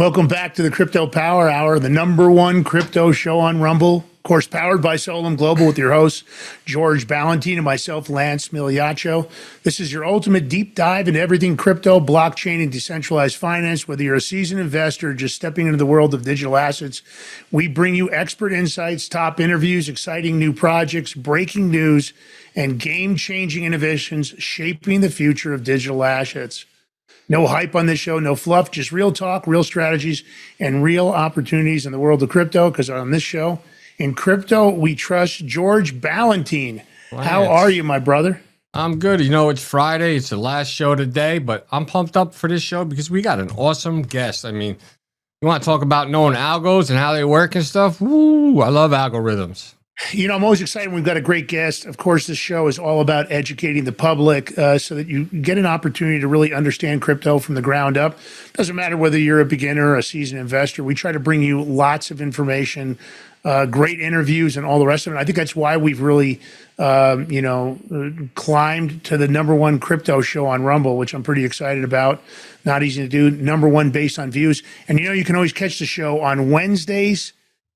Welcome back to the Crypto Power Hour, the #1 crypto show on Rumble. Of course, powered by Solana Global with your hosts, George Balloutine and myself, Lance Miliaccio. This is your ultimate deep dive into everything crypto, blockchain, and decentralized finance. Whether you're a seasoned investor or just stepping into the world of digital assets, we bring you expert insights, top interviews, exciting new projects, breaking news, and game-changing innovations shaping the future of digital assets. No hype on this show, no fluff, just real talk, real strategies, and real opportunities in the world of crypto. Because on this show, in crypto, we trust George Balloutine. How are you, my brother? I'm good. You know, it's Friday. It's the last show today, but I'm pumped up for this show because we got an awesome guest. I mean, you want to talk about knowing algos and how they work and stuff? Woo, I love algorithms. You know, I'm always excited when we've got a great guest. Of course, this show is all about educating the public so that you get an opportunity to really understand crypto from the ground up. Doesn't matter whether you're a beginner or a seasoned investor. We try to bring you lots of information, great interviews, and all the rest of it. I think that's why we've really, climbed to the #1 crypto show on Rumble, which I'm pretty excited about. Not easy to do. #1 based on views. And, you know, you can always catch the show on Wednesdays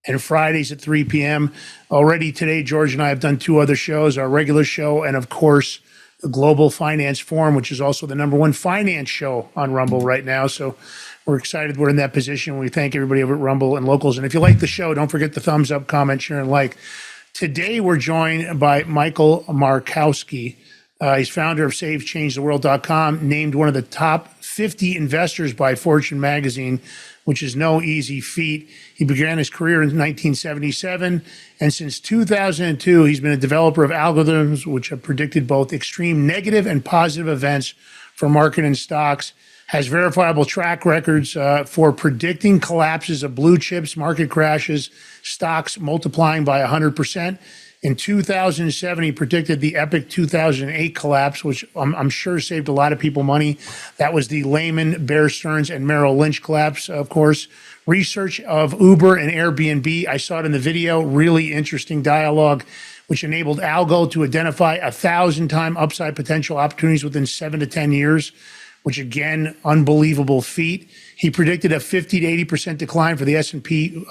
and Fridays at 3 p.m. Already today, George and I have done 2 other shows, our regular show and, of course, the Global Finance Forum, which is also the #1 finance show on Rumble right now. So we're excited we're in that position. We thank everybody over at Rumble and Locals. And if you like the show, don't forget the thumbs up, comment, share, and like. Today, we're joined by Michael Markowski. He's founder of SaveChangeTheWorld.com, named one of the top 50 investors by Fortune magazine, which is no easy feat. He began his career in 1977, and since 2002, he's been a developer of algorithms which have predicted both extreme negative and positive events for market and stocks, has verifiable track records for predicting collapses of blue chips, market crashes, stocks multiplying by 100%. In 2007, he predicted the epic 2008 collapse, which I'm sure saved a lot of people money. That was the Lehman, Bear Stearns, and Merrill Lynch collapse, of course. Research of Uber and Airbnb, I saw it in the video, really interesting dialogue, which enabled Algo to identify 1,000-time upside potential opportunities within 7 to 10 years, which again, unbelievable feat. He predicted a 50 to 80% decline for the S&P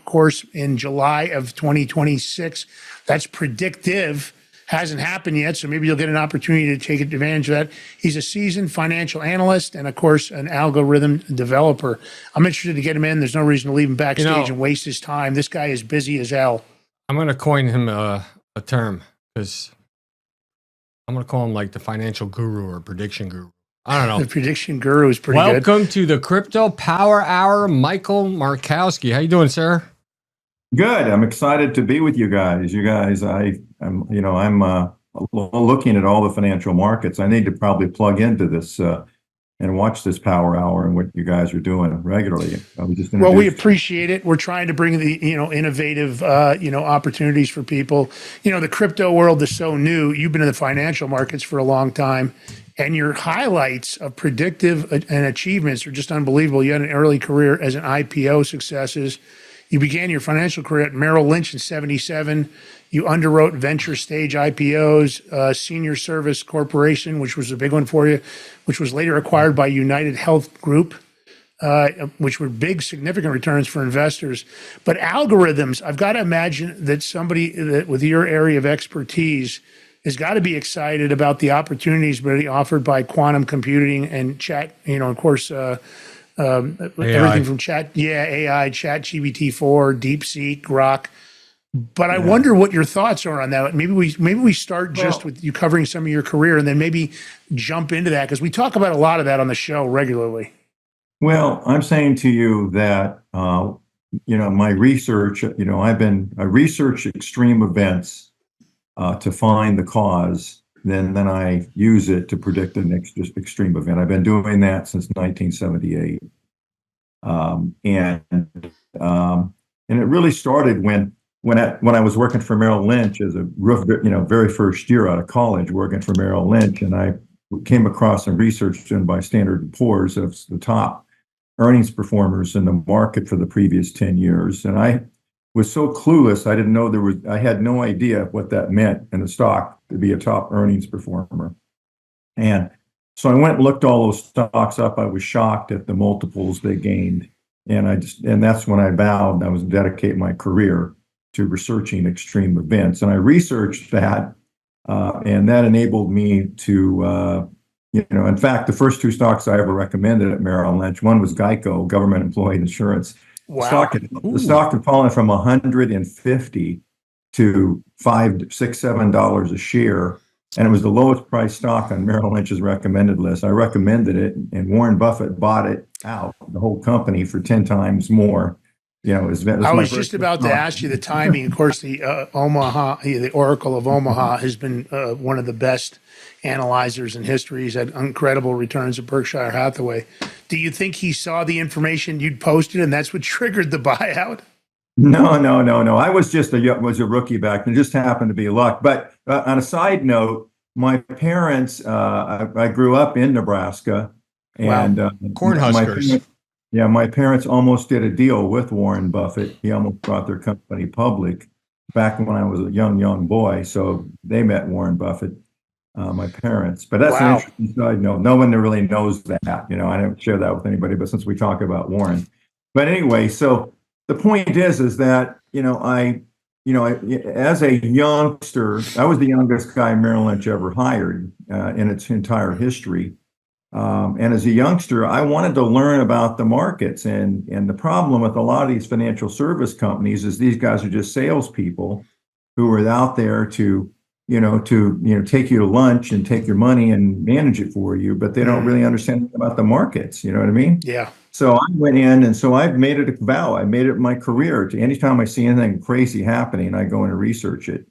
course in July of 2026. That's predictive, hasn't happened yet, so maybe you'll get an opportunity to take advantage of that. He's a seasoned financial analyst and, of course, an algorithm developer. I'm interested to get him in. There's no reason to leave him backstage and waste his time. This guy is busy as hell. I'm going to coin him a term because I'm going to call him like the financial guru or prediction guru. I don't know. The prediction guru is pretty good. Welcome to the Crypto Power Hour, Michael Markowski. How you doing, sir? Good. I'm excited to be with you guys. I'm looking at all the financial markets. I need to probably plug into this and watch this Power Hour and what you guys are doing regularly. Well, we appreciate it. We're trying to bring the innovative opportunities for people. You know, the crypto world is so new. You've been in the financial markets for a long time, and your highlights of predictive and achievements are just unbelievable. You had an early career as an IPO successes. You began your financial career at Merrill Lynch in '77. You underwrote venture stage IPOs, Senior Service Corporation, which was a big one for you, which was later acquired by United Health Group, which were big, significant returns for investors. But algorithms, I've got to imagine that somebody that with your area of expertise has got to be excited about the opportunities being offered by quantum computing and chat, of course, everything from AI, Chat GPT-4, DeepSeek, Grok. But I wonder what your thoughts are on that. Maybe we start just with you covering some of your career and then maybe jump into that, because we talk about a lot of that on the show regularly. Well, I'm saying to you that, my research, I research extreme events to find the cause. Then I use it to predict the next extreme event. I've been doing that since 1978. And it really started when I was working for Merrill Lynch as a very first year out of college, working for Merrill Lynch, and I came across some research done by Standard & Poor's of the top earnings performers in the market for the previous 10 years. And I was so clueless, I didn't know I had no idea what that meant in a stock to be a top earnings performer. And so I went and looked all those stocks up. I was shocked at the multiples they gained and that's when I vowed I was dedicate my career to researching extreme events. And I researched that, and that enabled me to, in fact, the first two stocks I ever recommended at Merrill Lynch, one was Geico, government employee insurance. Wow. The stock had fallen from 150 to $5, $6, $7 a share. And it was the lowest price stock on Merrill Lynch's recommended list. I recommended it, and Warren Buffett bought it out, the whole company, for 10 times more. I was just about to ask you the timing. Of course, the the Oracle of Omaha has been one of the best analyzers in history. He's had incredible returns at Berkshire Hathaway. Do you think he saw the information you'd posted, and that's what triggered the buyout? No. I was just a rookie back then. It just happened to be luck. But on a side note, my parents, I grew up in Nebraska, and Cornhuskers. My parents almost did a deal with Warren Buffett. He almost brought their company public back when I was a young boy. So they met Warren Buffett, my parents. But that's an interesting side note. No one really knows that. I don't share that with anybody, but since we talk about Warren. But anyway, so the point is that, as a youngster, I was the youngest guy Merrill Lynch ever hired in its entire history. And as a youngster, I wanted to learn about the markets. And the problem with a lot of these financial service companies is these guys are just salespeople who are out there to take you to lunch and take your money and manage it for you, but they don't really understand about the markets. You know what I mean? Yeah. So I went in, and so I've made it a vow. I made it my career to anytime I see anything crazy happening, I go in and research it.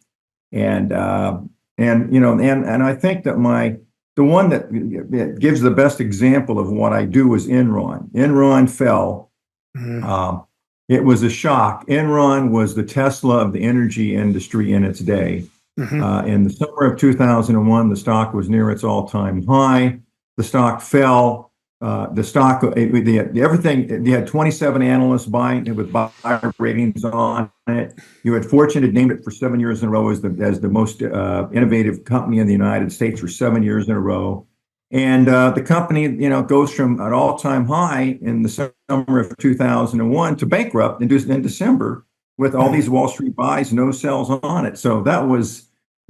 And I think that the one that gives the best example of what I do is Enron. Enron fell. It was a shock. Enron was the Tesla of the energy industry in its day. In the summer of 2001, the stock was near its all-time high. The stock fell. Everything. You had 27 analysts buying it with buy ratings on it. You had Fortune had named it for 7 years in a row as the most innovative company in the United States for 7 years in a row. And the company, goes from an all-time high in the summer of 2001 to bankrupt in December with all these Wall Street buys, no sells on it. So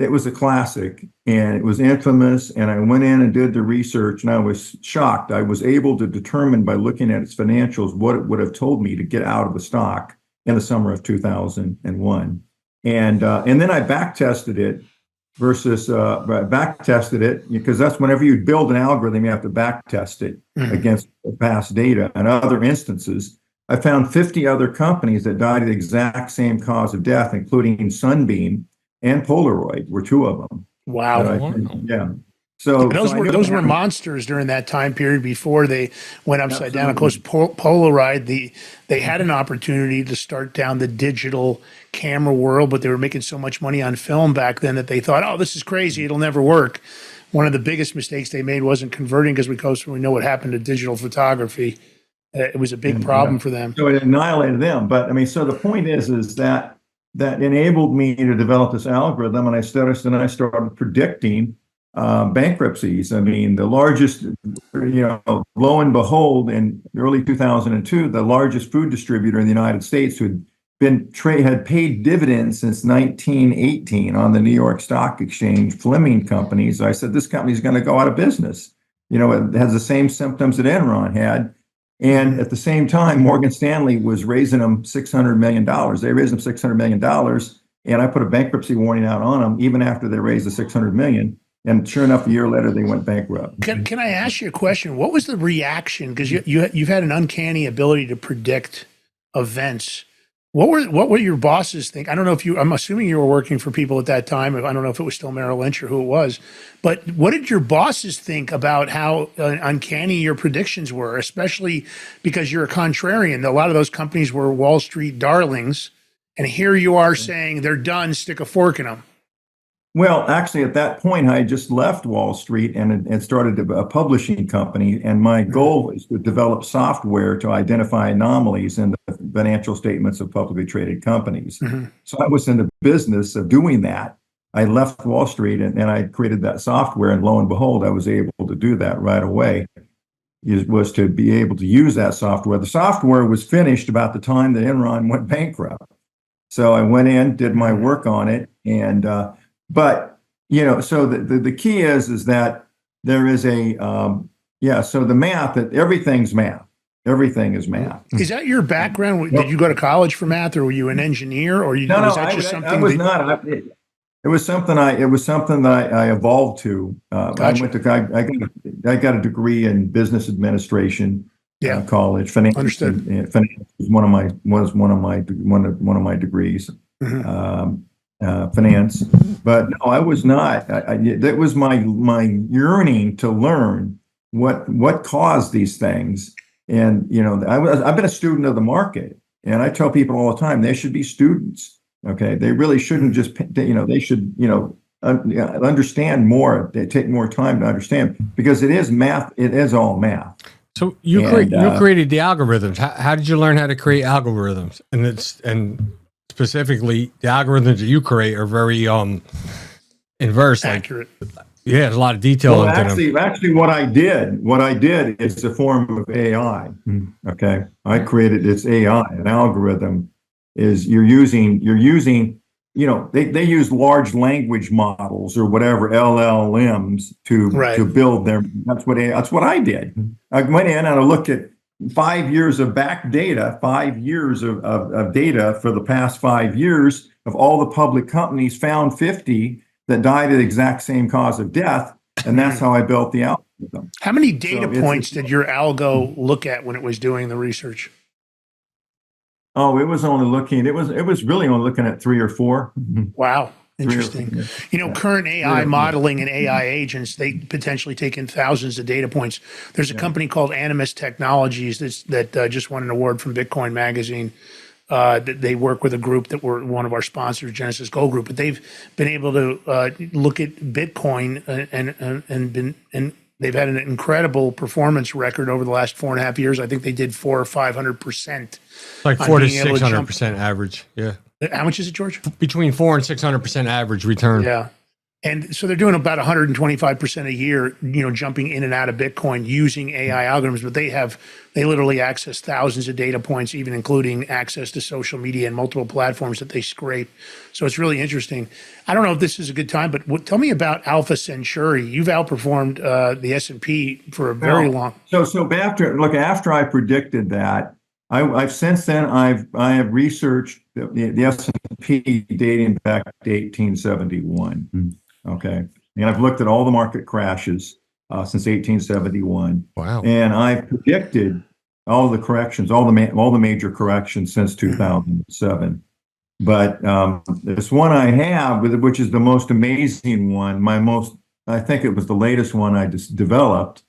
it was a classic, and it was infamous. And I went in and did the research, and I was shocked. I was able to determine by looking at its financials what it would have told me to get out of the stock in the summer of 2001. And then I back tested it because that's whenever you build an algorithm, you have to back test it against past data. And other instances, I found 50 other companies that died of the exact same cause of death, including Sunbeam and Polaroid were two of them. Wow. Yeah. So those were monsters during that time period before they went upside down. Of course, Polaroid, they had an opportunity to start down the digital camera world, but they were making so much money on film back then that they thought, oh, this is crazy. It'll never work. One of the biggest mistakes they made wasn't converting, because we know what happened to digital photography. It was a big problem for them. So it annihilated them. But so the point is that enabled me to develop this algorithm, and I started predicting bankruptcies. The largest, lo and behold, in early 2002, the largest food distributor in the United States, who had paid dividends since 1918 on the New York Stock Exchange, Fleming Companies. I said, this company is going to go out of business. It has the same symptoms that Enron had. And at the same time, Morgan Stanley was raising them $600 million. They raised them $600 million, and I put a bankruptcy warning out on them even after they raised the $600 million. And sure enough, a year later, they went bankrupt. Can I ask you a question? What was the reaction? Because you've had an uncanny ability to predict events. What were your bosses think? I don't know if I'm assuming you were working for people at that time. I don't know if it was still Merrill Lynch or who it was, but what did your bosses think about how uncanny your predictions were, especially because you're a contrarian? A lot of those companies were Wall Street darlings, and here you are saying they're done, stick a fork in them. Well, actually, at that point, I just left Wall Street and started a publishing company. And my goal is to develop software to identify anomalies in the financial statements of publicly traded companies. So I was in the business of doing that. I left Wall Street and I created that software. And lo and behold, I was able to do that right away. was to be able to use that software. The software was finished about the time that Enron went bankrupt. So I went in, did my work on it, and but so the key is that there is a so the math, that everything's math. Everything is math. Is that your background? Did you go to college for math, or were you an engineer, or No, was that just something? I was not. It was something that I evolved to. Gotcha. I got a degree in business administration. Yeah. College finance. Understood. Finance was one of my degrees. Finance, but no, I was not. That was my yearning to learn what caused these things. And I've been a student of the market, and I tell people all the time they should be students. Okay, they really shouldn't just they should understand more. They take more time to understand, because it is math. It is all math. So you created the algorithms. How did you learn how to create algorithms? And specifically, the algorithms that you create are very inverse, accurate. Yeah, there's a lot of detail into them. Actually, what I did is a form of AI. Okay, I created this AI, an algorithm. Is you're using they use large language models or whatever, LLMs, to build their. That's what I did. I went in and I looked at 5 years of back data, 5 years of data for the past 5 years of all the public companies, found 50 that died of the exact same cause of death, and that's how I built the algorithm. How many data points did your algo look at when it was doing the research? Oh, it was really only looking at 3 or 4. Wow. Interesting. Current AI modeling and AI agents, they potentially take in thousands of data points. There's a company called Animus Technologies that just won an award from Bitcoin Magazine. They work with a group that were one of our sponsors, Genesis Gold Group, but they've been able to look at Bitcoin and they've had an incredible performance record over the last 4.5 years. I think they did 400 or 500%. Like 400 to 600% average. Yeah. How much is it, George? Between 400 and 600% average return. Yeah. And so they're doing about 125% a year, jumping in and out of Bitcoin using AI algorithms, but they literally access thousands of data points, even including access to social media and multiple platforms that they scrape. So it's really interesting. I don't know if this is a good time, but tell me about Alpha Centauri. You've outperformed the S&P for a very long. So after I predicted that, I've since then I have researched the S&P dating back to 1871. Okay, and I've looked at all the market crashes since 1871. Wow! And I've predicted all the corrections, all the major corrections since 2007. But this one I have, which is the most amazing one, I think it was the latest one I just developed.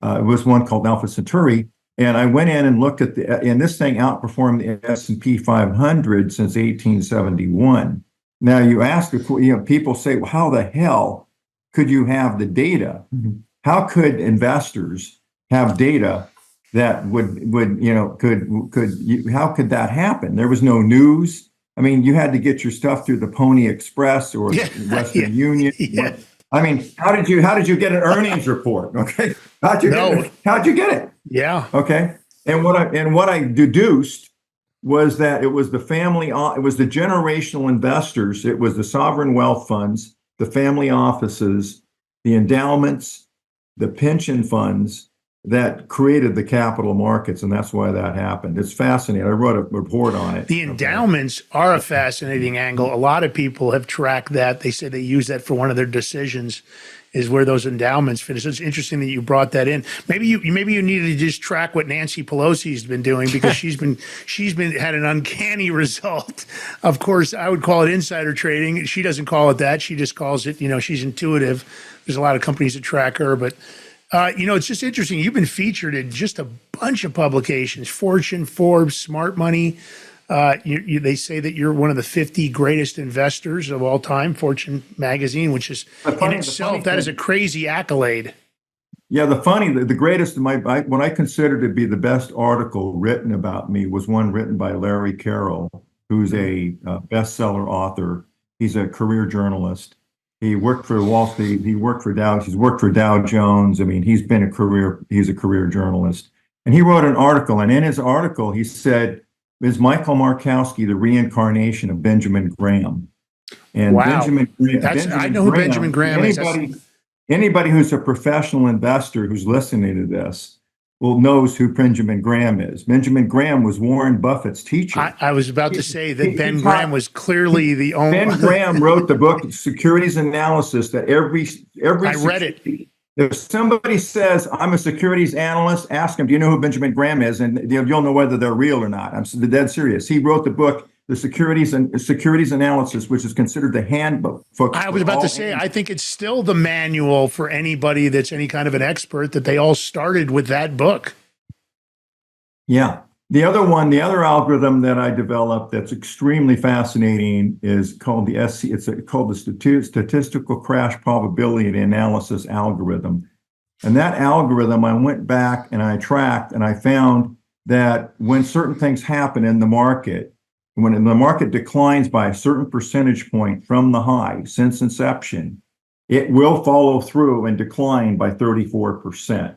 It was one called Alpha Centauri. And I went in and looked at and this thing outperformed the S&P 500 since 1871. Now you ask, people say, well, how the hell could you have the data? How could investors have data that how could that happen? There was no news. I mean, you had to get your stuff through the Pony Express or Western Union. Yeah. I mean, how did you get an earnings report? Okay. How'd you get it? Yeah. Okay. And what I deduced was that it was the generational investors, it was the sovereign wealth funds, the family offices, the endowments, the pension funds that created the capital markets, and that's why that happened. It's fascinating. I wrote a report on it. The endowments are a fascinating angle. A lot of people have tracked that. They say they use that for one of their decisions, is where those endowments fit. So it's interesting that you brought that in. Maybe you needed to just track what Nancy Pelosi's been doing, because she's had an uncanny result. Of course, I would call it insider trading. She doesn't call it that. She just calls it, she's intuitive. There's a lot of companies that track her, but it's just interesting. You've been featured in just a bunch of publications: Fortune, Forbes, Smart Money. They say that you're one of the 50 greatest investors of all time, Fortune magazine, which is in itself, that is a crazy accolade. Yeah, the greatest, what I consider to be the best article written about me was one written by Larry Carroll, who's a bestseller author. He's a career journalist. He worked for Wall Street. He worked for Dow. He's worked for Dow Jones. I mean, he's a career journalist. And he wrote an article. And in his article, he said, is Michael Markowski the reincarnation of Benjamin Graham? And Wow. I know who Graham, Benjamin Graham is. Anybody who's a professional investor who's listening to this knows who Benjamin Graham is. Benjamin Graham was Warren Buffett's teacher. I was about to say that Ben Graham was clearly the only. Ben Graham wrote the book Securities Analysis that every I read it. If somebody says, I'm a securities analyst, ask them, do you know who Benjamin Graham is? And you'll know whether they're real or not. I'm dead serious. He wrote the book, The Securities Analysis, which is considered the handbook. I was about to say, I think it's still the manual for anybody that's any kind of an expert, that they all started with that book. Yeah. The other algorithm that I developed that's extremely fascinating is called the Statistical Crash Probability Analysis Algorithm. And that algorithm, I went back and I tracked, and I found that when certain things happen in the market, when the market declines by a certain percentage point from the high since inception, it will follow through and decline by 34%.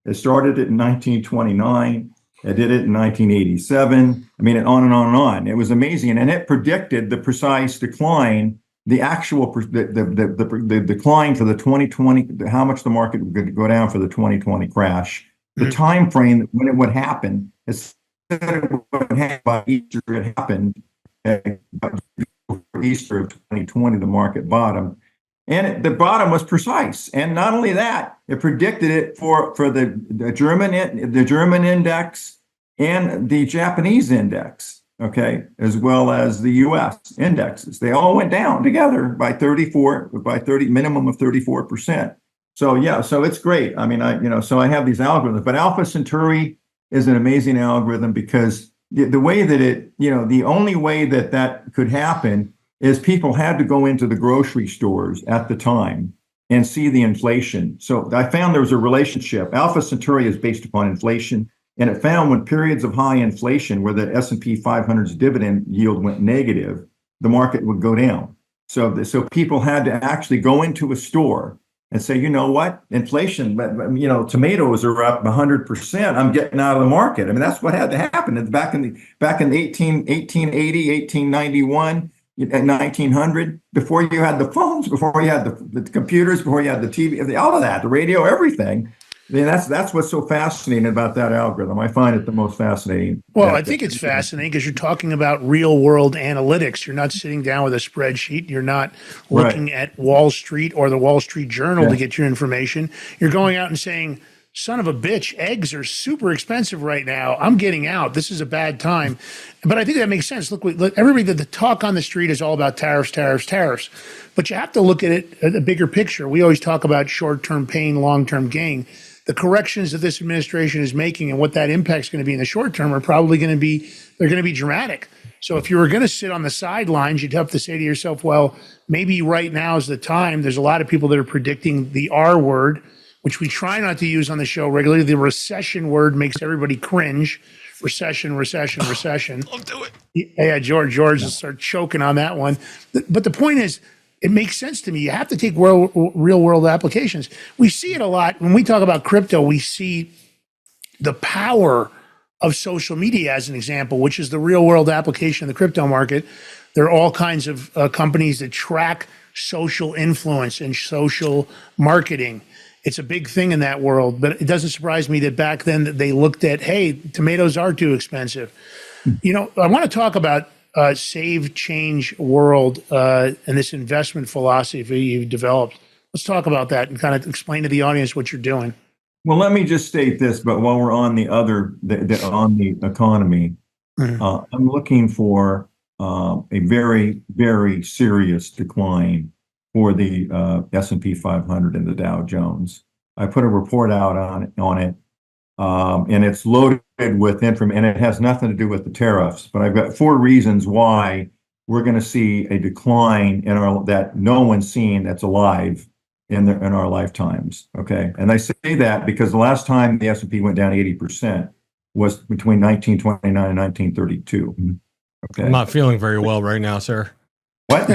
It started in 1929. I did it in 1987. I mean, on and on and on. It was amazing, and it predicted the precise decline, the actual the decline for the 2020, how much the market would go down for the 2020 crash, the time frame when it would happen. It would happen by Easter. It happened Easter of 2020. The market bottom. And the bottom was precise, and not only that, it predicted it for the German index and the Japanese index, okay, as well as the U.S. indexes. They all went down together by 30 minimum of 34%. So yeah, so it's great. I mean, so I have these algorithms, but Alpha Centauri is an amazing algorithm because the way that the only way that could happen is people had to go into the grocery stores at the time and see the inflation. So I found there was a relationship. Alpha Centauri is based upon inflation, and it found when periods of high inflation, where the S&P 500's dividend yield went negative, the market would go down. So people had to actually go into a store and say, you know what, inflation, tomatoes are up 100%. I'm getting out of the market. I mean, that's what had to happen. Back in 1880, 1891. At 1900, before you had the phones, before you had the computers, before you had the TV, all of that, the radio, everything. I mean, that's what's so fascinating about that algorithm. I find it the most fascinating. Well, I think it's fascinating because you're talking about real world analytics. You're not sitting down with a spreadsheet. You're not looking at Wall Street or the Wall Street Journal to get your information. You're going out and saying, son of a bitch, eggs are super expensive right now. I'm getting out. This is a bad time. But I think that makes sense. Look, everybody, the talk on the street is all about tariffs. But you have to look at it at a bigger picture. We always talk about short-term pain, long-term gain. The corrections that this administration is making and what that impact is going to be in the short term are probably going to be dramatic. So if you were going to sit on the sidelines, you'd have to say to yourself, well, maybe right now is the time. There's a lot of people that are predicting the R word, which we try not to use on the show regularly. The recession word makes everybody cringe. Recession. Don't do it. Yeah, George will start choking on that one. But the point is, it makes sense to me. You have to take real world applications. We see it a lot. When we talk about crypto, we see the power of social media as an example, which is the real world application of the crypto market. There are all kinds of companies that track social influence and social marketing. It's a big thing in that world, but it doesn't surprise me that back then that they looked at, hey, tomatoes are too expensive. I want to talk about save, change world and this investment philosophy you've developed. Let's talk about that and kind of explain to the audience what you're doing. Well, let me just state this, but while we're on the on the economy, I'm looking for a very, very serious decline for the S&P 500 and the Dow Jones. I put a report out on it, and it's loaded with information, and it has nothing to do with the tariffs. But I've got 4 reasons why we're going to see a decline that no one's seen that's alive in our lifetimes. Okay, and I say that because the last time the S&P went down 80% was between 1929 and 1932. Okay, I'm not feeling very well right now, sir. What?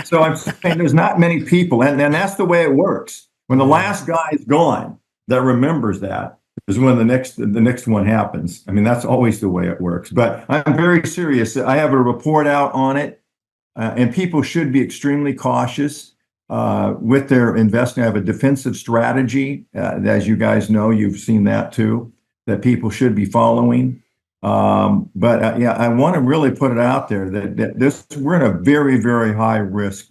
So I'm saying there's not many people, and that's the way it works. When the last guy is gone that remembers that is when the next one happens. I mean, that's always the way it works. But I'm very serious. I have a report out on it, and people should be extremely cautious with their investing. I have a defensive strategy, as you guys know, you've seen that too, that people should be following. But yeah, I want to really put it out there that we're in a very, very high risk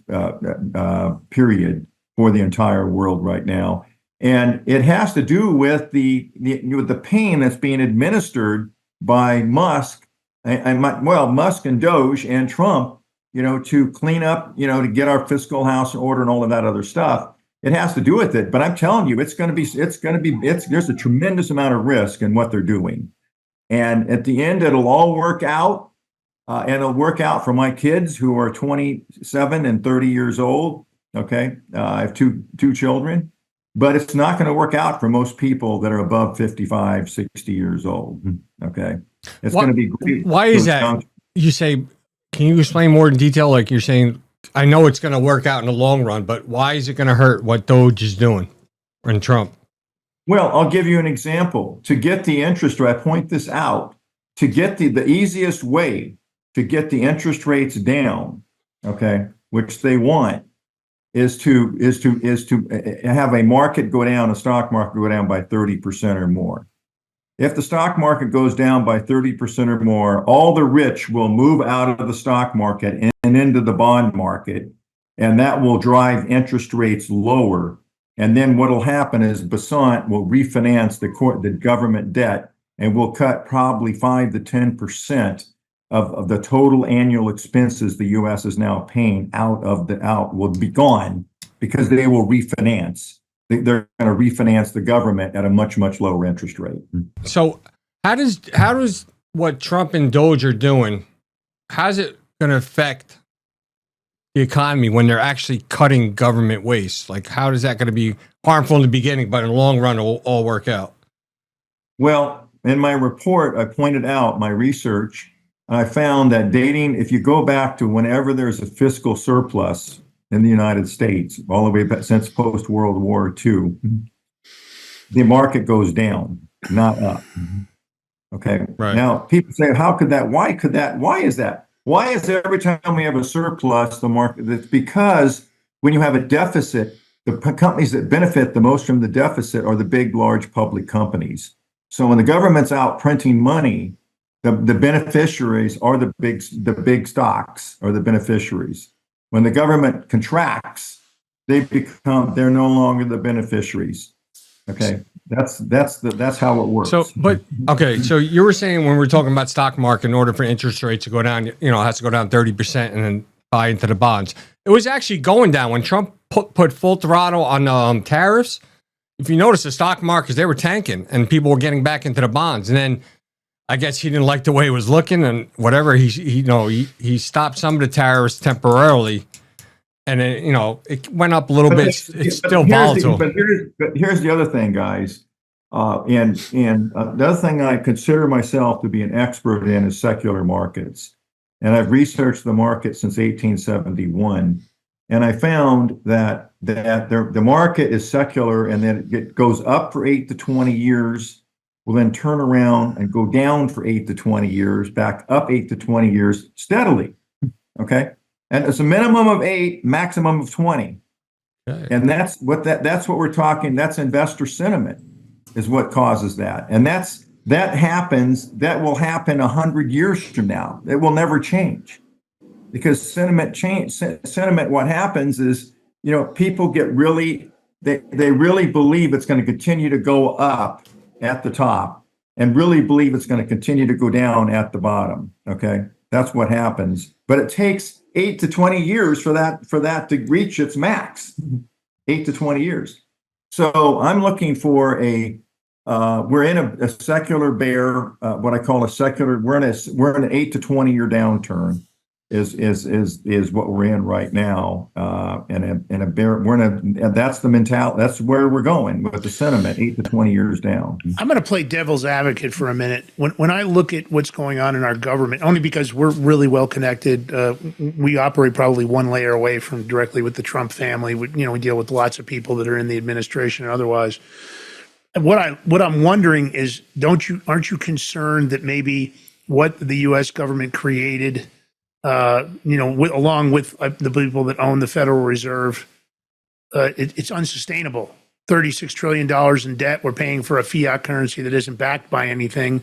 period for the entire world right now, and it has to do with the pain that's being administered by Musk Musk and Doge and Trump, to clean up, to get our fiscal house in order and all of that other stuff. It has to do with it. But I'm telling you, there's a tremendous amount of risk in what they're doing. And at the end, it'll all work out. And it'll work out for my kids who are 27 and 30 years old. Okay. I have two children, but it's not going to work out for most people that are above 55, 60 years old. Okay. It's going to be great. Why is that? You say, can you explain more in detail? Like you're saying, I know it's going to work out in the long run, but why is it going to hurt what Doge is doing and Trump? Well, I'll give you an example. To get the interest rate, I point this out, to get the easiest way to get the interest rates down, okay, which they want, is to have a market go down, a stock market go down by 30% or more. If the stock market goes down by 30% or more, all the rich will move out of the stock market and into the bond market, and that will drive interest rates lower. And then what will happen is Basant will refinance the government debt, and will cut probably 5 to 10% of the total annual expenses the U.S. is now paying out will be gone because they will refinance. They're going to refinance the government at a much, much lower interest rate. So how does what Trump and Doge are doing, how's it going to affect the economy when they're actually cutting government waste? Like, how is that going to be harmful in the beginning, but in the long run, it will all work out? Well, in my report, I pointed out my research, and I found that if you go back to whenever there's a fiscal surplus in the United States, all the way back since post-World War II, the market goes down, not up. Okay. Right. Now, people say, how could that? Why could that? Why is that? Why is every time we have a surplus, the market? That's because when you have a deficit, the companies that benefit the most from the deficit are the big, large public companies. So when the government's out printing money, the beneficiaries are the big stocks are the beneficiaries. When the government contracts, they're no longer the beneficiaries. Okay, that's how it works. So, so you were saying when we're talking about stock market, in order for interest rates to go down, it has to go down 30% and then buy into the bonds. It was actually going down when Trump put full throttle on tariffs. If you notice, the stock markets, they were tanking and people were getting back into the bonds. And then I guess he didn't like the way it was looking and whatever. He stopped some of the tariffs temporarily, and then it went up a little bit. It's still volatile. But here's the other thing, guys. And the other thing I consider myself to be an expert in is secular markets, and I've researched the market since 1871, and I found that the market is secular, and then it goes up for 8 to 20 years. Will then turn around and go down for 8 to 20 years, back up 8 to 20 years steadily. Okay. And it's a minimum of 8, maximum of 20. Okay. And that's what we're talking. That's investor sentiment is what causes that. And that will happen 100 years from now. It will never change because sentiment, what happens is, people get they really believe it's going to continue to go up at the top and really believe it's going to continue to go down at the bottom. Okay. That's what happens. But it takes 8 to 20 years for that to reach its max. 8 to 20 years. So I'm looking for we're in a secular bear, what I call a secular, we're in an 8 to 20 year downturn. is what we're in right now. And that's the mentality. That's where we're going with the sentiment 8 to 20 years down. I'm going to play devil's advocate for a minute. When I look at what's going on in our government, only because we're really well connected, we operate probably one layer away from directly with the Trump family. We deal with lots of people that are in the administration and otherwise. And what I'm wondering is, aren't you concerned that maybe what the U.S. government created, along with the people that own the Federal Reserve, it's unsustainable. $36 trillion in debt. We're paying for a fiat currency that isn't backed by anything.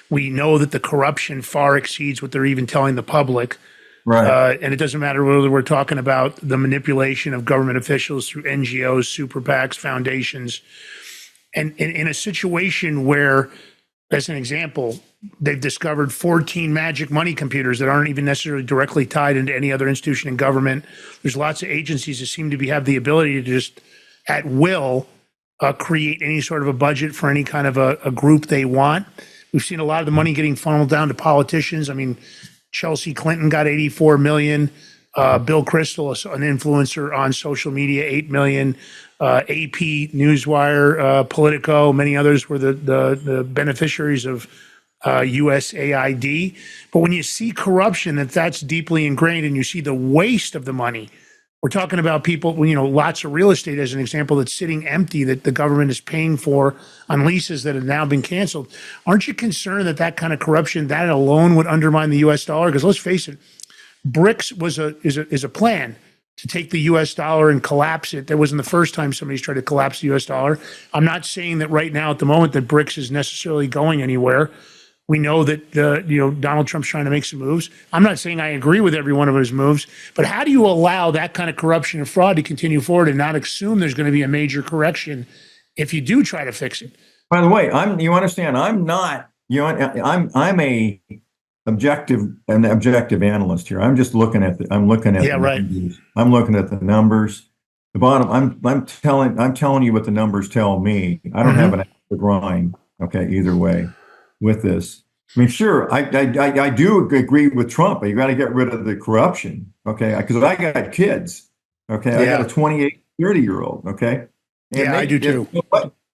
We know that the corruption far exceeds what they're even telling the public. Right. And it doesn't matter whether we're talking about the manipulation of government officials through NGOs, super PACs, foundations. And in a situation where, as an example, they've discovered 14 magic money computers that aren't even necessarily directly tied into any other institution in government. There's lots of agencies that seem to have the ability to just, at will, create any sort of a budget for any kind of a group they want. We've seen a lot of the money getting funneled down to politicians. I mean, Chelsea Clinton got 84 million. Bill Kristol, an influencer on social media, 8 million. AP, Newswire, Politico, many others were the beneficiaries of USAID. But when you see corruption that's deeply ingrained and you see the waste of the money, we're talking about people, lots of real estate as an example that's sitting empty that the government is paying for on leases that have now been canceled. Aren't you concerned that kind of corruption, that alone would undermine the U.S. dollar? Because let's face it, BRICS is a plan to take the U.S. dollar and collapse it. That wasn't the first time somebody's tried to collapse the U.S. dollar. I'm not saying that right now at the moment that BRICS is necessarily going anywhere. We know that Donald Trump's trying to make some moves. I'm not saying I agree with every one of his moves, but how do you allow that kind of corruption and fraud to continue forward and not assume there's going to be a major correction if you do try to fix it? By the way, you understand, I'm not, I'm an objective analyst here. I'm just looking at numbers. I'm looking at the numbers. The bottom, I'm telling you what the numbers tell me. I don't have an active line, okay, either way. With this, I mean, sure, I do agree with Trump. You got to get rid of the corruption, okay? Because I got kids, okay? I got a 28, 30-year-old, okay? And I do too.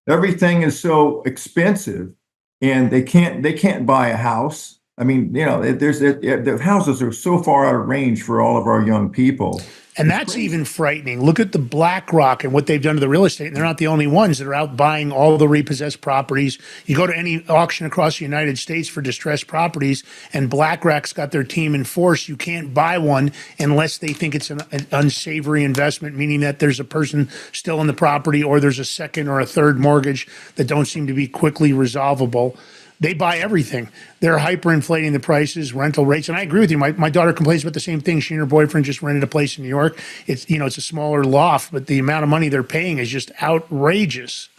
Everything is so expensive, and they can't buy a house. I mean, the houses are so far out of range for all of our young people. And that's even frightening. Look at the BlackRock and what they've done to the real estate. And they're not the only ones that are out buying all the repossessed properties. You go to any auction across the United States for distressed properties, and BlackRock's got their team in force. You can't buy one unless they think it's an unsavory investment, meaning that there's a person still in the property or there's a second or a third mortgage that don't seem to be quickly resolvable. They buy everything. They're hyperinflating the prices, rental rates. And I agree with you. My daughter complains about the same thing. She and her boyfriend just rented a place in New York. It's a smaller loft, but the amount of money they're paying is just outrageous.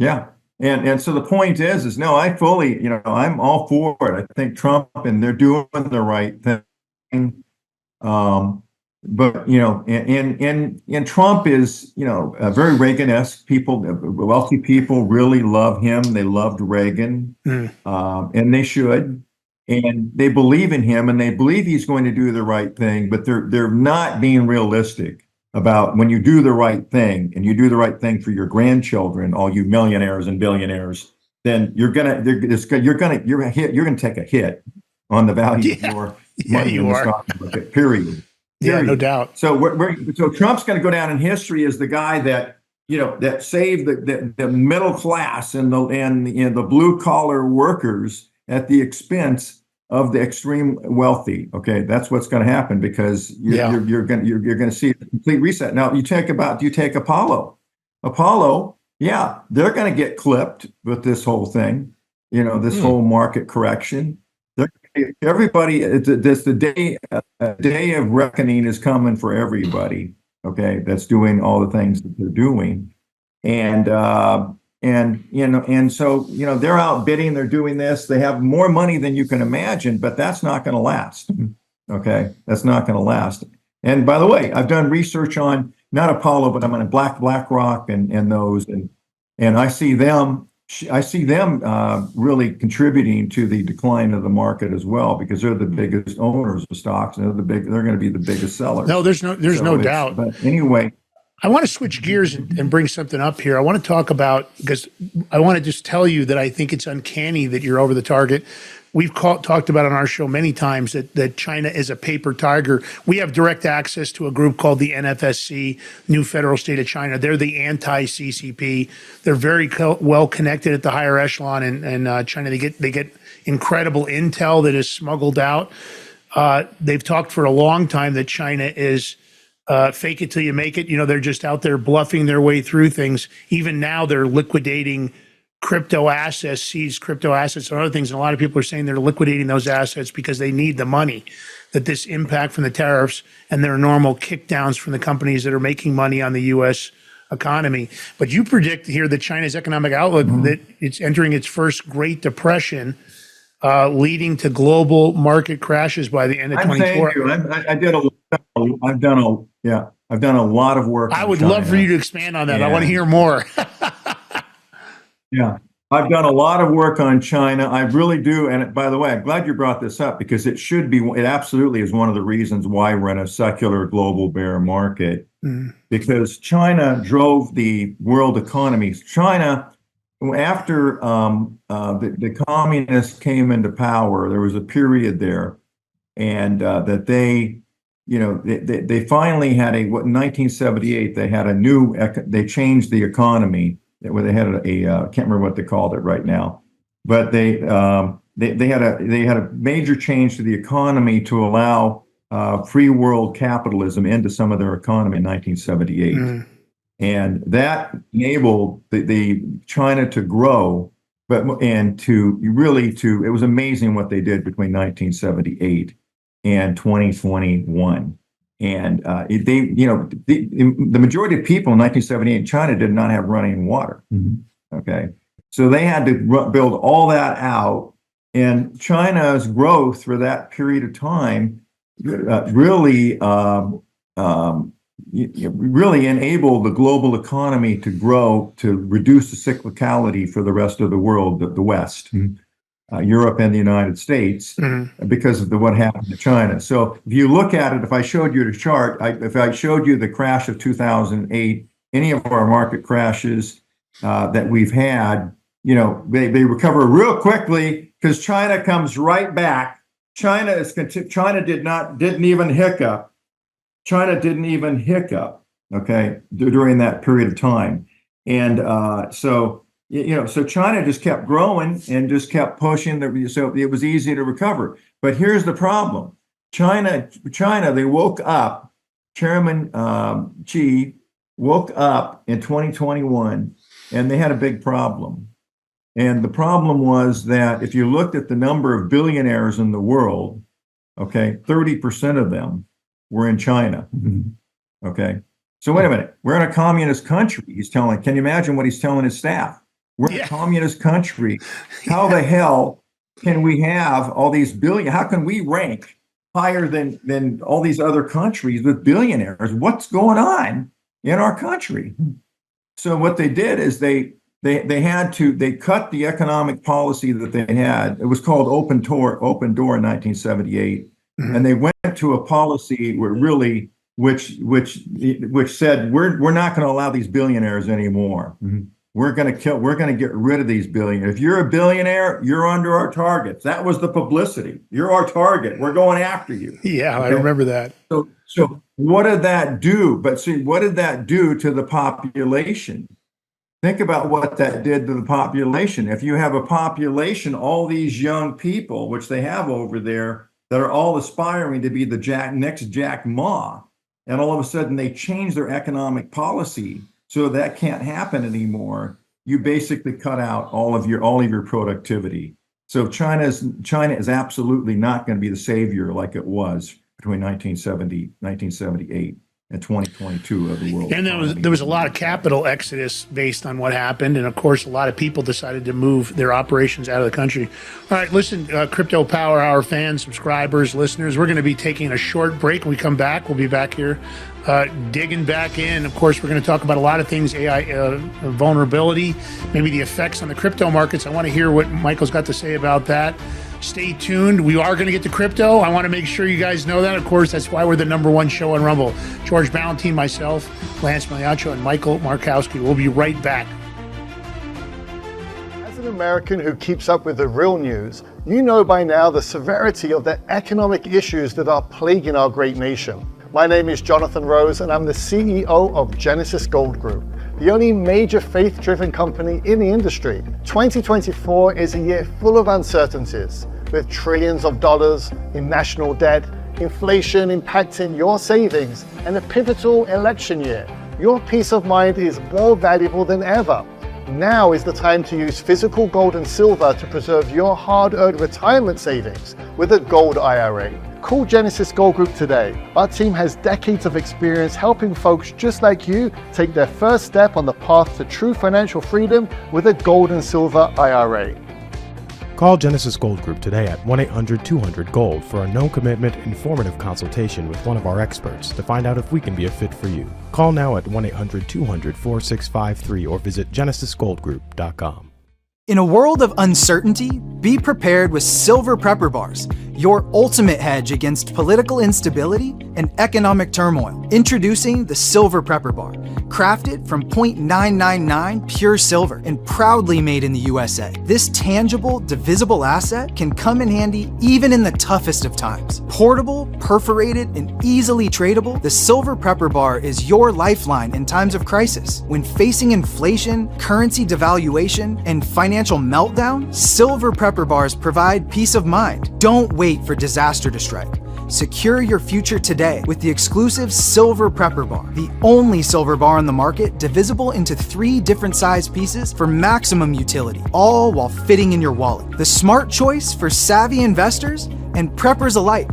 Yeah. And so the point is no, I fully, I'm all for it. I think Trump and they're doing the right thing. But and Trump is very Reagan-esque. People, wealthy people, really love him. They loved Reagan, and they should, and they believe in him, and they believe he's going to do the right thing. But they're not being realistic about when you do the right thing and you do the right thing for your grandchildren, all you millionaires and billionaires. Then you're gonna take a hit on the value of your money in the stock market. Period. Yeah, no doubt. So so Trump's going to go down in history as the guy that that saved the middle class and the blue collar workers at the expense of the extreme wealthy. Okay, that's what's going to happen because you're going to see a complete reset. Now you take Apollo. Yeah, they're going to get clipped with this whole thing. This whole market correction. Everybody, the day of reckoning is coming for everybody. Okay, that's doing all the things that they're doing, and so they're outbidding. They're doing this. They have more money than you can imagine, but that's not going to last. Okay, that's not going to last. And by the way, I've done research on not Apollo, but I'm on BlackRock and those, and I see them I see them really contributing to the decline of the market as well, because they're the biggest owners of stocks, and they're going to be the biggest sellers. No, there's no doubt. But anyway, I want to switch gears and bring something up here. I want to talk about, because I want to just tell you that I think it's uncanny that you're over the target. We've talked about on our show many times that China is a paper tiger. We have direct access to a group called the NFSC, New Federal State of China. They're the anti-CCP. They're very well connected at the higher echelon in China. They get incredible intel that is smuggled out. They've talked for a long time that China is fake it till you make it. They're just out there bluffing their way through things. Even now, they're liquidating crypto assets, seized crypto assets and other things. And a lot of people are saying they're liquidating those assets because they need the money, that this impact from the tariffs and their normal kickdowns from the companies that are making money on the U.S. economy. But you predict here that China's economic outlook, that it's entering its first Great Depression, leading to global market crashes by the end of 2024. I've done a lot of work. I would love for you to expand on that. I want to hear more. Yeah, I've done a lot of work on China. I really do. And by the way, I'm glad you brought this up, because it absolutely is one of the reasons why we're in a secular global bear market, because China drove the world economy. China, after the communists came into power, there was a period there, and that they finally had in 1978, they changed the economy. Where they had I can't remember what they called it right now, but they had a major change to the economy to allow free world capitalism into some of their economy in 1978, and that enabled the China to grow, it was amazing what they did between 1978 and 2021. And the majority of people in 1978 in China did not have running water. Okay, so they had to build all that out, and China's growth for that period of time really enabled the global economy to grow, to reduce the cyclicality for the rest of the world, the West. Europe and the United States, because of what happened to China. So if you look at it, if I showed you the chart, if I showed you the crash of 2008, any of our market crashes that we've had, they recover real quickly, because China comes right back. China didn't even hiccup. China didn't even hiccup, okay, during that period of time. And so China just kept growing and just kept pushing. So it was easy to recover. But here's the problem. China, they woke up. Chairman Xi woke up in 2021, and they had a big problem. And the problem was that if you looked at the number of billionaires in the world, okay, 30% of them were in China. Okay. So wait a minute. We're in a communist country. Can you imagine what he's telling his staff? We're in a communist country. How the hell can we have all these how can we rank higher than all these other countries with billionaires? What's going on in our country? So what they did is they cut the economic policy that they had. It was called Open Door in 1978. And they went to a policy which said, we're not going to allow these billionaires anymore. We're going to get rid of these billionaires. If you're a billionaire, you're under our targets. That was the publicity. You're our target. We're going after you. Yeah, okay? I remember that. So what did that do? But see, what did that do to the population? Think about what that did to the population. If you have a population, all these young people, which they have over there, that are all aspiring to be the next Jack Ma, and all of a sudden they change their economic policy so that can't happen anymore, you basically cut out all of your productivity. So China is absolutely not going to be the savior like it was between 1970, 1978. in 2022 of the world. And there was a lot of capital exodus based on what happened. And of course, a lot of people decided to move their operations out of the country. All right, listen, Crypto Power Hour fans, subscribers, listeners, we're going to be taking a short break. When we come back, we'll be back here digging back in. Of course, we're going to talk about a lot of things, AI vulnerability, maybe the effects on the crypto markets. I want to hear what Michael's got to say about that. Stay tuned. We are going to get to crypto. I want to make sure you guys know that. Of course, that's why we're the #1 show on Rumble. George Balloutine, myself, Lance Magliaccio, and Michael Markowski. We'll be right back. As an American who keeps up with the real news, you know by now the severity of the economic issues that are plaguing our great nation. My name is Jonathan Rose, and I'm the CEO of Genesis Gold Group, the only major faith-driven company in the industry. 2024 is a year full of uncertainties, with trillions of dollars in national debt, inflation impacting your savings, and a pivotal election year. Your peace of mind is more valuable than ever. Now is the time to use physical gold and silver to preserve your hard-earned retirement savings with a gold IRA. Call Genesis Gold Group today. Our team has decades of experience helping folks just like you take their first step on the path to true financial freedom with a gold and silver IRA. Call Genesis Gold Group today at 1-800-200-GOLD for a no-commitment, informative consultation with one of our experts to find out if we can be a fit for you. Call now at 1-800-200-4653 or visit genesisgoldgroup.com. In a world of uncertainty, be prepared with Silver Prepper Bars, your ultimate hedge against political instability and economic turmoil. Introducing the Silver Prepper Bar, crafted from 0.999 pure silver and proudly made in the USA. This tangible, divisible asset can come in handy even in the toughest of times. Portable, perforated, and easily tradable, the Silver Prepper Bar is your lifeline in times of crisis. When facing inflation, currency devaluation, and financial meltdown, Silver Prepper Bars provide peace of mind. Don't wait for disaster to strike. Secure your future today with the exclusive Silver Prepper Bar, the only silver bar on the market divisible into 3 different size pieces for maximum utility, all while fitting in your wallet. The smart choice for savvy investors and preppers alike.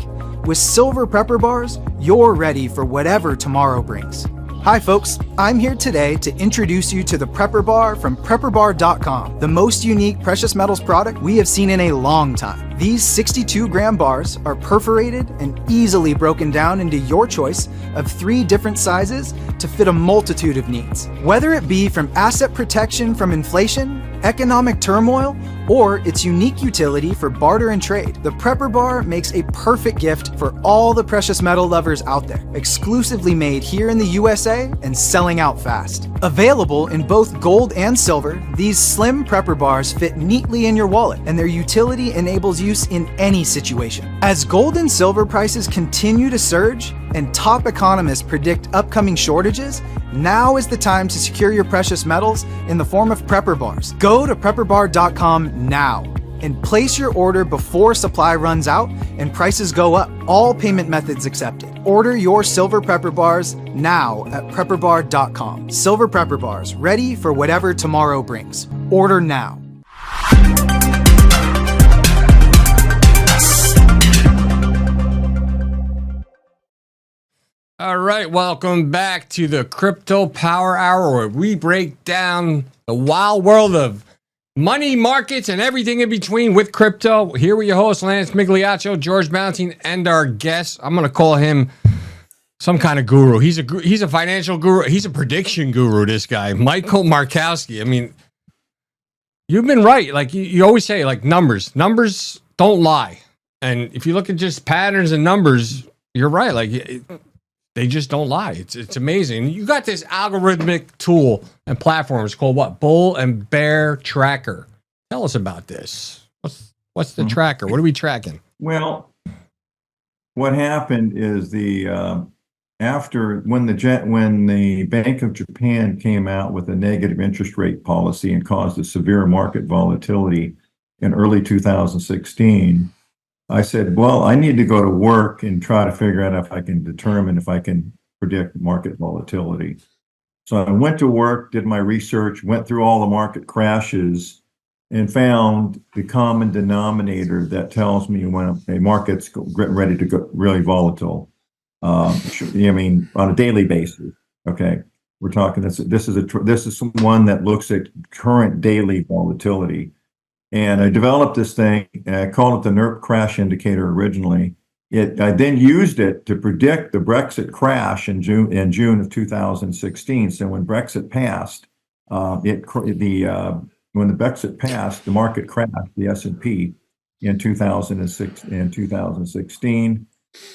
With Silver Prepper Bars, you're ready for whatever tomorrow brings. Hi folks, I'm here today to introduce you to the Prepper Bar from PrepperBar.com, the most unique precious metals product we have seen in a long time. These 62-gram bars are perforated and easily broken down into your choice of 3 different sizes to fit a multitude of needs. Whether it be from asset protection from inflation, economic turmoil, or its unique utility for barter and trade, the Prepper Bar makes a perfect gift for all the precious metal lovers out there. Exclusively made here in the USA and selling out fast. Available in both gold and silver, these slim Prepper Bars fit neatly in your wallet, and their utility enables use in any situation. As gold and silver prices continue to surge and top economists predict upcoming shortages, now is the time to secure your precious metals in the form of Prepper Bars. Go to PrepperBar.com now and place your order before supply runs out and prices go up. All payment methods accepted. Order your Silver Prepper Bars now at PrepperBar.com. Silver Prepper Bars, ready for whatever tomorrow brings. Order now. All right, welcome back to the Crypto Power Hour, where we break down the wild world of money, markets, and everything in between with crypto. Here with your host, Lance Migliaccio, George Balloutine, and our guest. I'm going to call him some kind of guru. He's a financial guru. He's a prediction guru, this guy, Michael Markowski. I mean, you've been right. Like you always say, like numbers don't lie. And if you look at just patterns and numbers, you're right. Like they just don't lie. It's amazing. You got this algorithmic tool and platform. It's called what? Bull and Bear Tracker. Tell us about this. What's the tracker? What are we tracking? Well, what happened is when the Bank of Japan came out with a negative interest rate policy and caused a severe market volatility in early 2016, I said, well, I need to go to work and try to figure out if I can determine if I can predict market volatility. So I went to work, did my research, went through all the market crashes, and found the common denominator that tells me when a market's getting ready to go really volatile. I mean, on a daily basis. Okay, we're talking this is one that looks at current daily volatility. And I developed this thing, and I called it the NERP crash indicator originally. I then used it to predict the Brexit crash in June of 2016. So when Brexit passed, when the Brexit passed, the market crashed, the S&P in 2016.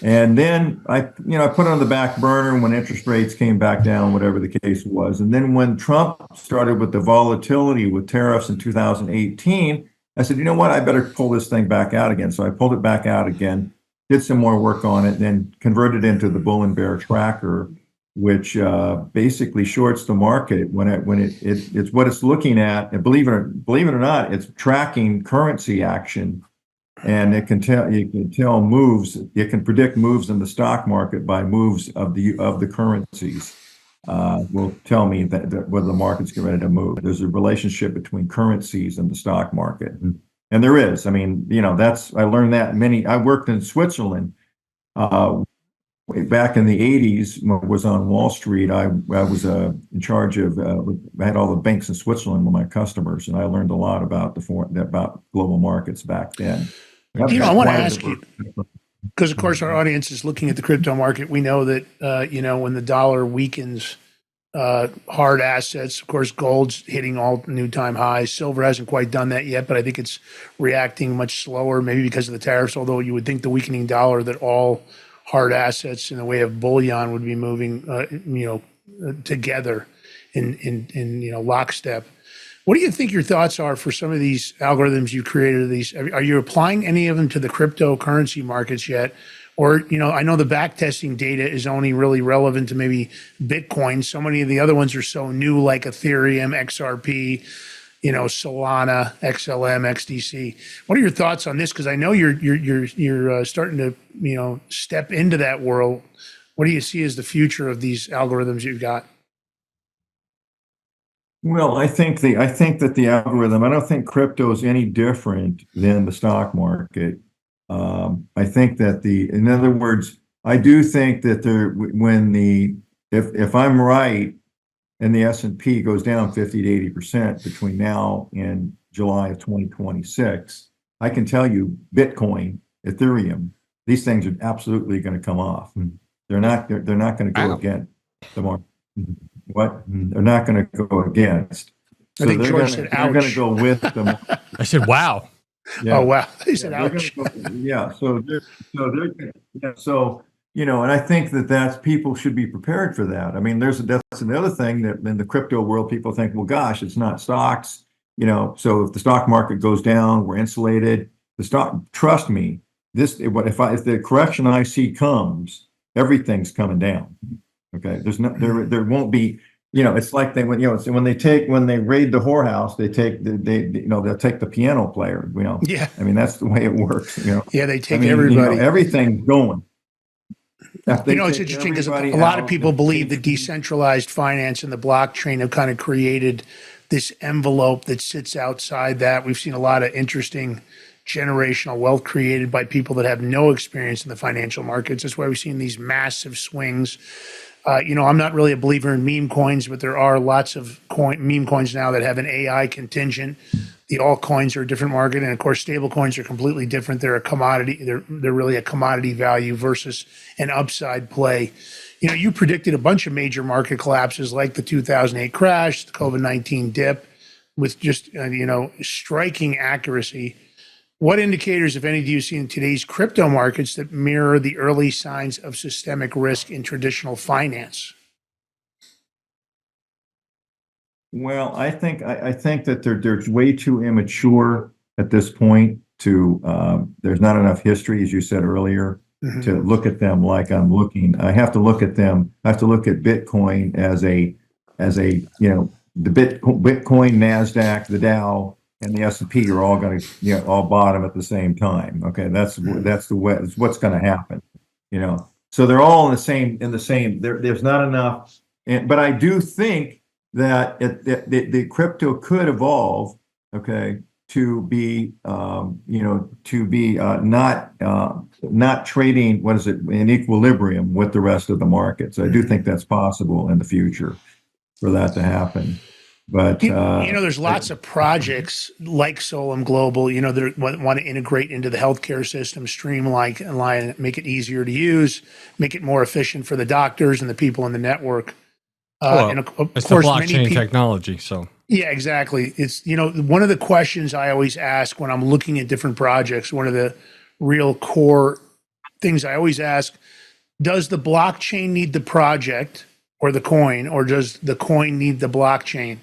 And then I put it on the back burner when interest rates came back down, whatever the case was. And then when Trump started with the volatility with tariffs in 2018, I said, you know what, I better pull this thing back out again. So I pulled it back out again, did some more work on it, then converted into the bull and bear tracker, which basically shorts the market it's what it's looking at. And believe it or not, it's tracking currency action. And you can tell moves. It can predict moves in the stock market by moves of the currencies. Will tell me that whether the market's getting ready to move. There's a relationship between currencies and the stock market, and there is. I mean, I learned that I worked in Switzerland back in the 80s when I was on Wall Street. I was in charge of. I had all the banks in Switzerland were my customers, and I learned a lot about about global markets back then. I want to ask you, because of course our audience is looking at the crypto market. We know that when the dollar weakens, hard assets, of course, gold's hitting all new time highs. Silver hasn't quite done that yet, but I think it's reacting much slower, maybe because of the tariffs. Although you would think the weakening dollar, that all hard assets in the way of bullion would be moving, together in lockstep. What do you think your thoughts are for some of these algorithms you created? Are you applying any of them to the cryptocurrency markets yet? Or, I know the back testing data is only really relevant to maybe Bitcoin. So many of the other ones are so new, like Ethereum, XRP, Solana, XLM, XDC. What are your thoughts on this? Because I know you're starting to, step into that world. What do you see as the future of these algorithms you've got? Well, I think that the algorithm, I don't think crypto is any different than the stock market. I think that in other words, I do think that if I'm right and the S&P goes down 50 to 80% between now and July of 2026, I can tell you Bitcoin, Ethereum, these things are absolutely going to come off. They're not going to go against the market. What? They're not going to go against. So I think George said, ouch. They're going to go with them. I said, wow. Yeah. Oh, wow. He said, ouch. And I think that's people should be prepared for that. I mean, that's another thing that in the crypto world, people think, well, gosh, it's not stocks, so if the stock market goes down, we're insulated. Trust me, if the correction I see comes, everything's coming down. Okay, there won't be, it's like when they raid the whorehouse, they'll take the piano player, Yeah. I mean, that's the way it works, Yeah, they take everybody. Everything's going. It's interesting because a lot of people believe that decentralized finance and the blockchain have kind of created this envelope that sits outside that. We've seen a lot of interesting generational wealth created by people that have no experience in the financial markets. That's why we've seen these massive swings. I'm not really a believer in meme coins, but there are lots of meme coins now that have an AI contingent. The altcoins are a different market, and of course, stable coins are completely different. They're a commodity. They're really a commodity value versus an upside play. You predicted a bunch of major market collapses, like the 2008 crash, the COVID-19 dip, with just striking accuracy. What indicators, if any, do you see in today's crypto markets that mirror the early signs of systemic risk in traditional finance? Well, I think that they're way too immature at this point there's not enough history, as you said earlier, to look at them like I'm looking. I have to look at Bitcoin as the Bitcoin, NASDAQ, the Dow, and the S&P are all going to, all bottom at the same time. Okay, that's what's going to happen. So they're all in the same. There's not enough, but I do think that the crypto could evolve. Okay, to be, not trading, what is it, in equilibrium with the rest of the markets. I do think that's possible in the future for that to happen. But there's lots of projects like Solum Global, that want to integrate into the healthcare system, streamline and make it easier to use, make it more efficient for the doctors and the people in the network. And of it's course, the many blockchain people. technology. So Yeah, exactly. It's, one of the questions I always ask when I'm looking at different projects, one of the real core things I always ask, does the blockchain need the project or the coin, or does the coin need the blockchain?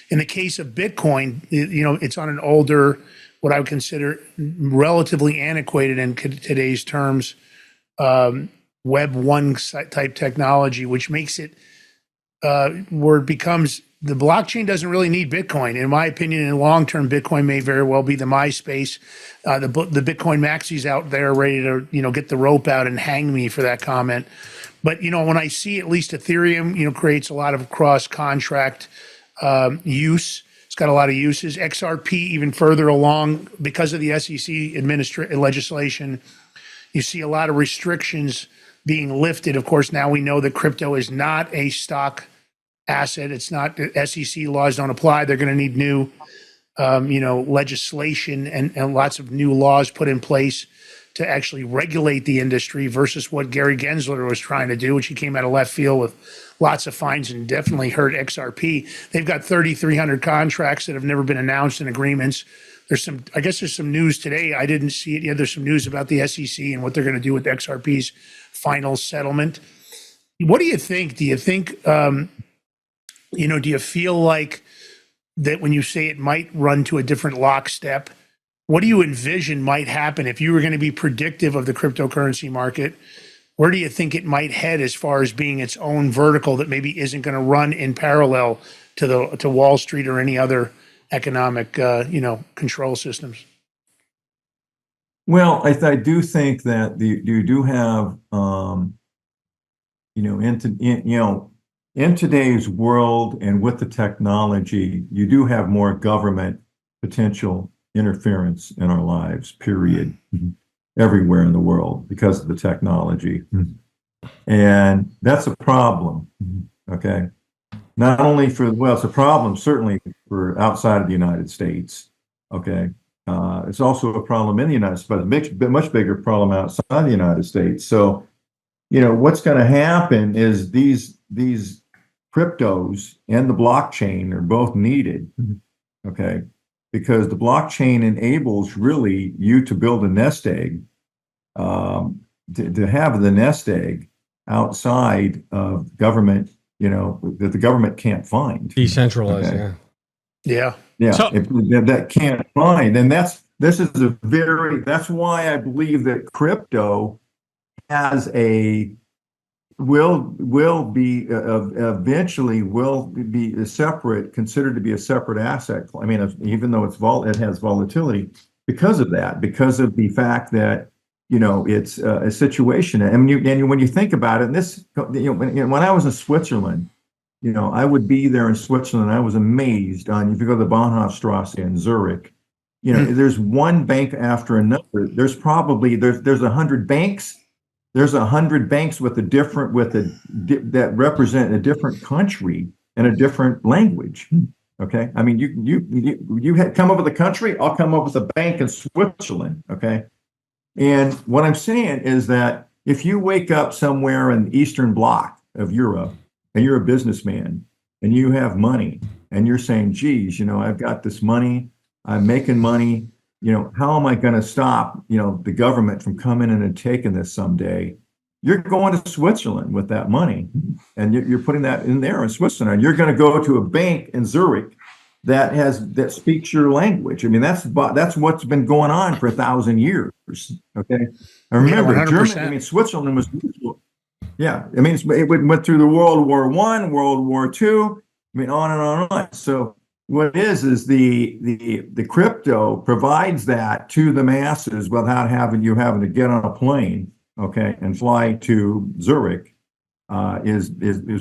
In the case of Bitcoin, it's on an older, what I would consider relatively antiquated in today's terms, Web 1 type technology, which makes it where it becomes the blockchain doesn't really need Bitcoin. In my opinion, in the long term, Bitcoin may very well be the MySpace. The Bitcoin maxis out there ready to get the rope out and hang me for that comment. But when I see at least Ethereum, creates a lot of cross contract use. It's got a lot of uses. XRP even further along because of the SEC legislation. You see a lot of restrictions being lifted. Of course, now we know that crypto is not a stock asset. It's not, SEC laws don't apply. They're going to need new, legislation and lots of new laws put in place to actually regulate the industry versus what Gary Gensler was trying to do, which he came out of left field with lots of fines and definitely hurt XRP. They've got 3,300 contracts that have never been announced in agreements. I guess there's some news today. I didn't see it yet. There's some news about the SEC and what they're going to do with XRP's final settlement. What do you think? Do you think, do you feel like that when you say it might run to a different lockstep, what do you envision might happen if you were going to be predictive of the cryptocurrency market? Where do you think it might head as far as being its own vertical that maybe isn't going to run in parallel to Wall Street or any other economic, control systems? Well, I do think that you do have, in today's world and with the technology, you do have more government potential interference in our lives, period, everywhere in the world because of the technology. And that's a problem, okay? Not only it's a problem certainly for outside of the United States, okay? It's also a problem in the United States, but a much bigger problem outside the United States. So, what's going to happen is these cryptos and the blockchain are both needed, okay? Because the blockchain enables really you to build a nest egg, to have the nest egg outside of government, that the government can't find. Decentralized, okay? Yeah. Yeah, So, that can't find. And that's why I believe that crypto will be eventually considered to be a separate asset. I mean, even though it has volatility because of that, because of the fact that it's a situation. And when you think about it, and this, when I was in Switzerland, I would be there in Switzerland. I was amazed if you go to the Bahnhofstrasse in Zurich. There's one bank after another. There's 100 banks. There's 100 banks that represent a different country and a different language. Okay, I mean, you come up with a country, I'll come up with a bank in Switzerland. Okay, and what I'm saying is that if you wake up somewhere in the Eastern Bloc of Europe and you're a businessman and you have money and you're saying, geez, I've got this money, I'm making money. How am I going to stop, the government from coming in and taking this someday? You're going to Switzerland with that money, and you're putting that in there in Switzerland. You're going to go to a bank in Zurich that speaks your language. I mean, that's what's been going on for 1,000 years. Okay, I remember Germany. Switzerland was. Yeah, I mean, it went through the World War I, World War II. I mean, on and on and on. So. What it is the crypto provides that to the masses without having to get on a plane, okay, and fly to Zurich, is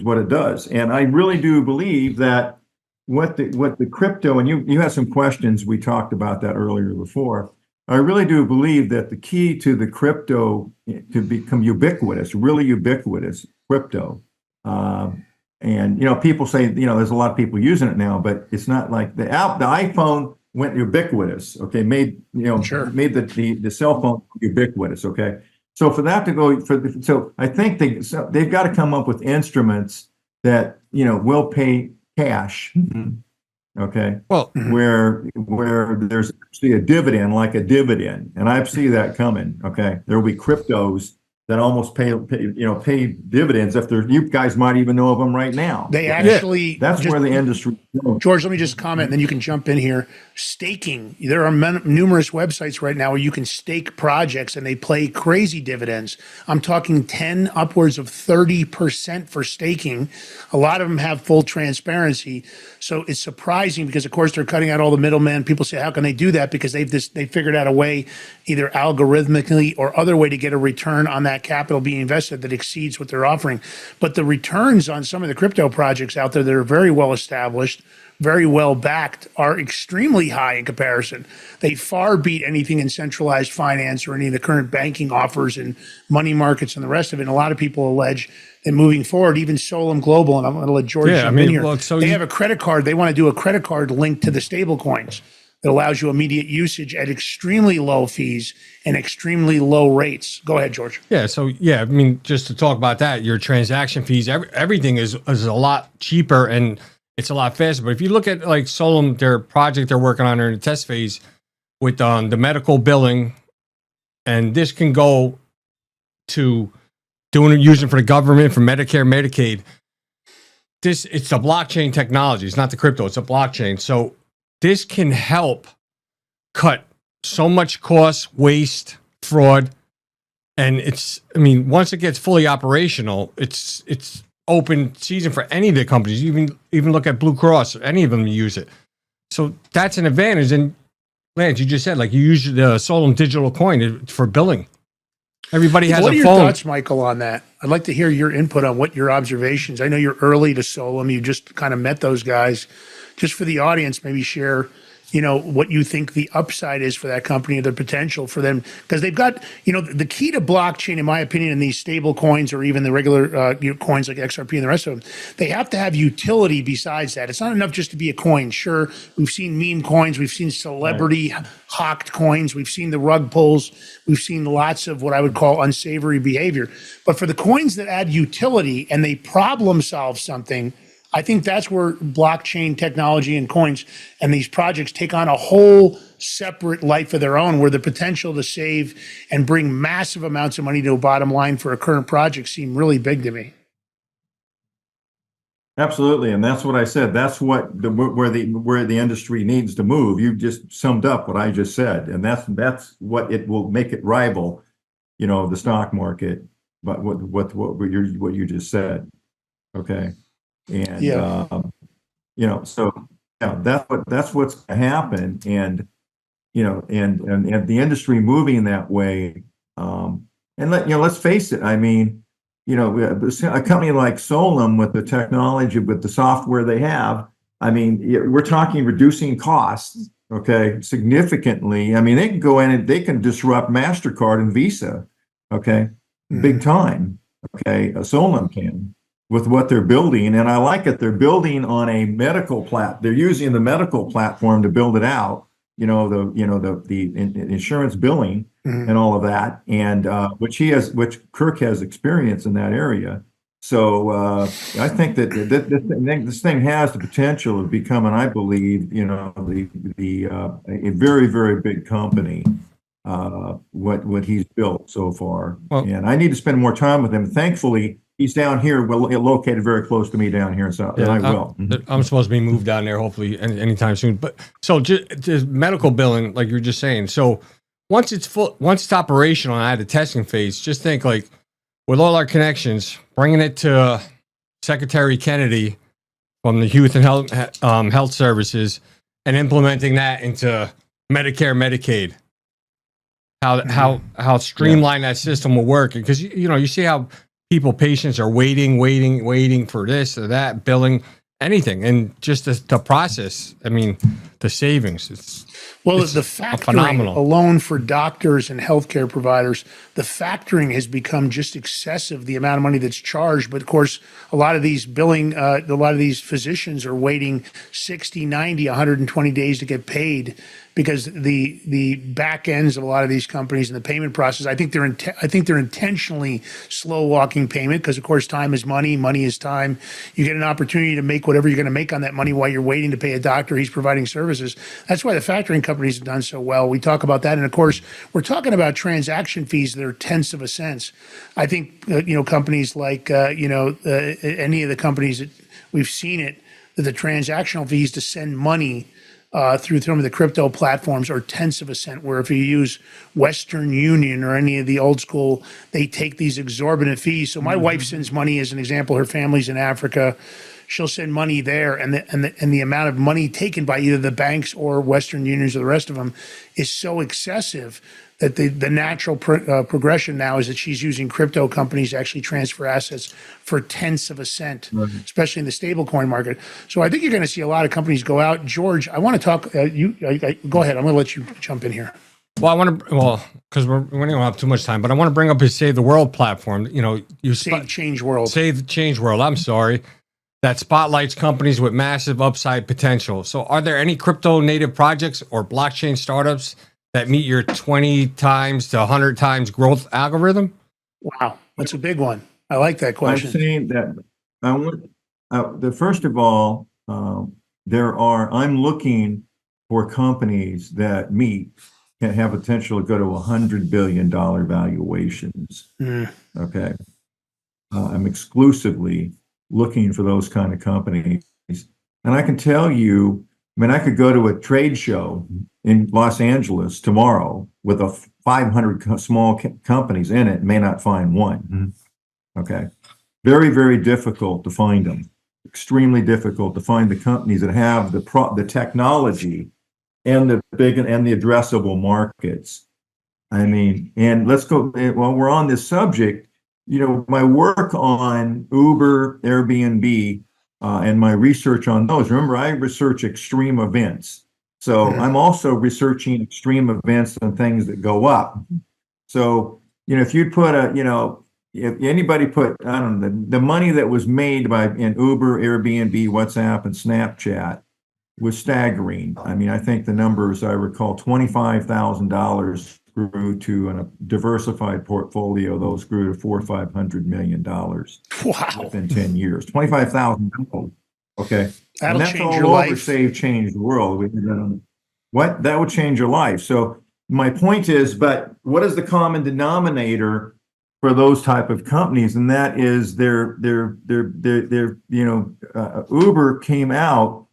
what it does. And I really do believe that what the crypto, and you had some questions, we talked about that earlier before. I really do believe that the key to the crypto to become ubiquitous, really ubiquitous crypto, and people say there's a lot of people using it now, but it's not like the iPhone went ubiquitous. Okay, made Sure. made the cell phone ubiquitous. Okay, so for that to go so I think they've got to come up with instruments that will pay cash. Okay. Well, Where there's actually a dividend, like a dividend, and I see that coming. Okay, there will be cryptos that almost pay dividends. If you guys might even know of them right now. They actually That's where the industry goes. George, let me just comment, and then you can jump in here. Staking. There are numerous websites right now where you can stake projects, and they pay crazy dividends. I'm talking 10, upwards of 30% for staking. A lot of them have full transparency. So it's surprising because, of course, they're cutting out all the middlemen. People say, how can they do that? Because they figured out a way, either algorithmically or other way, to get a return on that capital being invested that exceeds what they're offering. But the returns on some of the crypto projects out there that are very well established, very well backed, are extremely high in comparison. They far beat anything in centralized finance or any of the current banking offers and money markets and the rest of it. And a lot of people allege that moving forward, even Solum Global, and I'm going to let George jump in here, they have a credit card. They want to do a credit card linked to the stable coins that allows you immediate usage at extremely low fees and extremely low rates. Go ahead, George. Yeah. So, I mean, just to talk about that, your transaction fees, everything is a lot cheaper and it's a lot faster. But if you look at like Solum, their project they're working on in the test phase with the medical billing, and this can go to using for the government, for Medicare, Medicaid. It's the blockchain technology. It's not the crypto. It's a blockchain. So this can help cut so much cost, waste, fraud, and once it gets fully operational, it's open season for any of the companies. Even look at Blue Cross. Any of them use it. So that's an advantage. And Lance, you just said you use the Solum digital coin for billing. Everybody has a phone. What are your thoughts, Michael, on that? I'd like to hear your input on what your observations. I know you're early to Solum. You just kind of met those guys. Just for the audience, maybe share, what you think the upside is for that company, the potential for them, because they've got, the key to blockchain, in my opinion, in these stable coins or even the regular coins like XRP and the rest of them, they have to have utility besides that. It's not enough just to be a coin. Sure, we've seen meme coins, we've seen celebrity hawked coins, we've seen the rug pulls, we've seen lots of what I would call unsavory behavior. But for the coins that add utility and they problem solve something, I think that's where blockchain technology and coins and these projects take on a whole separate life of their own, where the potential to save and bring massive amounts of money to a bottom line for a current project seem really big to me. Absolutely, and that's what I said. That's where the industry needs to move. You just summed up what I just said, and that's what it will make it rival, the stock market. But what you just said, okay. And that's what's going to happen, and and the industry moving that way. And let's face it. I mean, a company like Solum with the technology, with the software they have. I mean, we're talking reducing costs, okay, significantly. I mean, they can go in and they can disrupt MasterCard and Visa, okay, big time. Okay, Solum can. With what they're building, and I like it. They're building on a medical They're using the medical platform to build it out. The insurance billing and all of that, and which Kirk has experience in that area. So I think that this thing has the potential of becoming, I believe, a very, very big company. What he's built so far, and I need to spend more time with him. Thankfully, he's down here, located very close to me down here in South. And I will. I'm supposed to be moved down there, hopefully, anytime soon. But so just medical billing, like you were just saying. So once it's operational and I had the testing phase, just think with all our connections, bringing it to Secretary Kennedy from the Youth and Health Services, and implementing that into Medicare, Medicaid. How streamlined that system will work, because you see how patients are waiting for this or that billing. anything. And just the process, I mean, the savings, Well, it's the factoring phenomenal. alone for doctors and healthcare providers, the factoring has become just excessive, the amount of money that's charged. But of course, a lot of these a lot of these physicians are waiting 60, 90, 120 days to get paid because the back ends of a lot of these companies and the payment process, I think they're intentionally slow walking payment because of course time is money, money is time. You get an opportunity to make whatever you're going to make on that money while you're waiting to pay a doctor. He's providing services. That's why the factoring companies have done so well. We talk about that, and of course, we're talking about transaction fees that are tenths of a cent. I think companies like any of the companies that we've seen it that the transactional fees to send money through some of the crypto platforms are tenths of a cent, where if you use Western Union or any of the old school, they take these exorbitant fees. So my wife sends money, as an example, her family's in Africa. She'll send money there, and the amount of money taken by either the banks or Western Unions or the rest of them is so excessive that the natural progression now is that she's using crypto companies to actually transfer assets for tenths of a cent, especially in the stablecoin market. So I think you're going to see a lot of companies go out. George, I want to talk. Go ahead. I'm going to let you jump in here. Well, I want to, because we don't have too much time, but I want to bring up his Save the World platform. Save Change World. Save Change World. I'm sorry. That spotlights companies with massive upside potential. So are there any crypto native projects or blockchain startups that meet your 20 times to 100 times growth algorithm? Wow, that's a big one. I like that question. I'm saying that first of all, I'm looking for companies that can have potential to go to $100 billion valuations. Okay. I'm exclusively looking for those kind of companies. And I can tell you, I could go to a trade show in Los Angeles tomorrow with 500 small companies in it, may not find one. Okay. Very, very difficult to find them. Extremely difficult to find the companies that have the technology and the big and the addressable markets. And let's go, while we're on this subject, my work on Uber, Airbnb, and my research on those. Remember, I research extreme events. So I'm also researching extreme events and things that go up. So, if you'd put if anybody put, I don't know, the money that was made in Uber, Airbnb, WhatsApp, and Snapchat was staggering. I think the numbers I recall, $25,000 grew to a diversified portfolio. Those grew to $400 or $500 million. Wow. Within 10 years. $25,000. Okay. That'll and that's change all your over life. Save Change the World. What? That would change your life. So my point is, but what is the common denominator for those type of companies? And that is Uber came out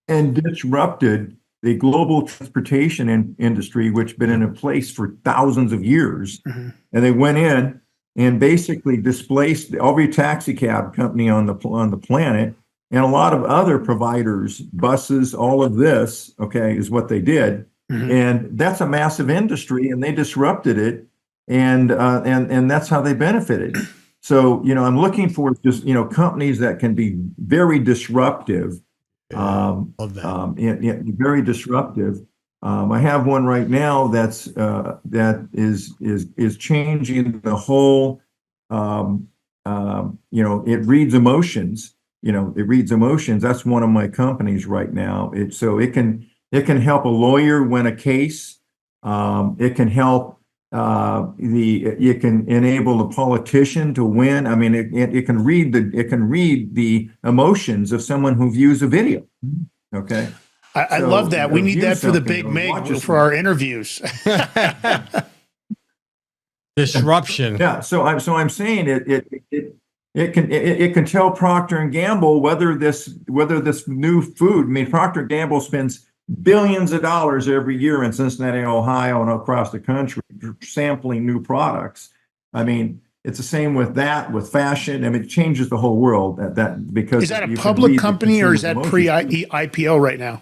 and disrupted the global transportation industry, which been in place for thousands of years. And they went in and basically displaced every taxi cab company on the planet and a lot of other providers, buses, all of this, okay, is what they did. And that's a massive industry, and they disrupted it, and that's how they benefited. So, I'm looking for just, companies that can be very disruptive. Very disruptive. I have one right now that is changing the whole. It reads emotions. It reads emotions. That's one of my companies right now. It can help a lawyer win a case. It can help it can enable a politician to win. It can read the emotions of someone who views a video. Okay. I love that. We need that for the Big Mig for our interviews. Disruption. Yeah. So I'm saying it can tell Procter and Gamble whether this new food. Procter and Gamble spends billions of dollars every year in Cincinnati, Ohio, and across the country sampling new products. It's the same with fashion. It changes the whole world. Because is that a public company or is that pre-IPO right now?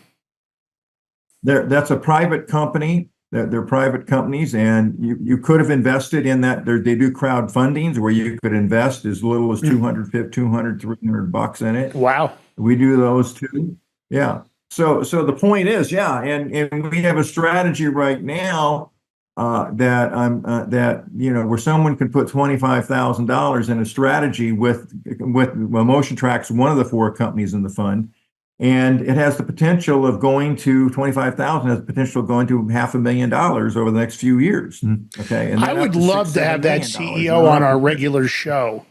That's a private company. They're private companies, and you could have invested in that. They do crowdfundings where you could invest as little as $200, $300 in it. Wow. We do those too. Yeah. So the point is, yeah, and we have a strategy right now that where someone can put $25,000 in a strategy with Motion Track's one of the 4 companies in the fund, and it has the potential of going to 25,000 has the potential of going to $500,000 over the next few years. Okay, and I would love to have that CEO on our regular show.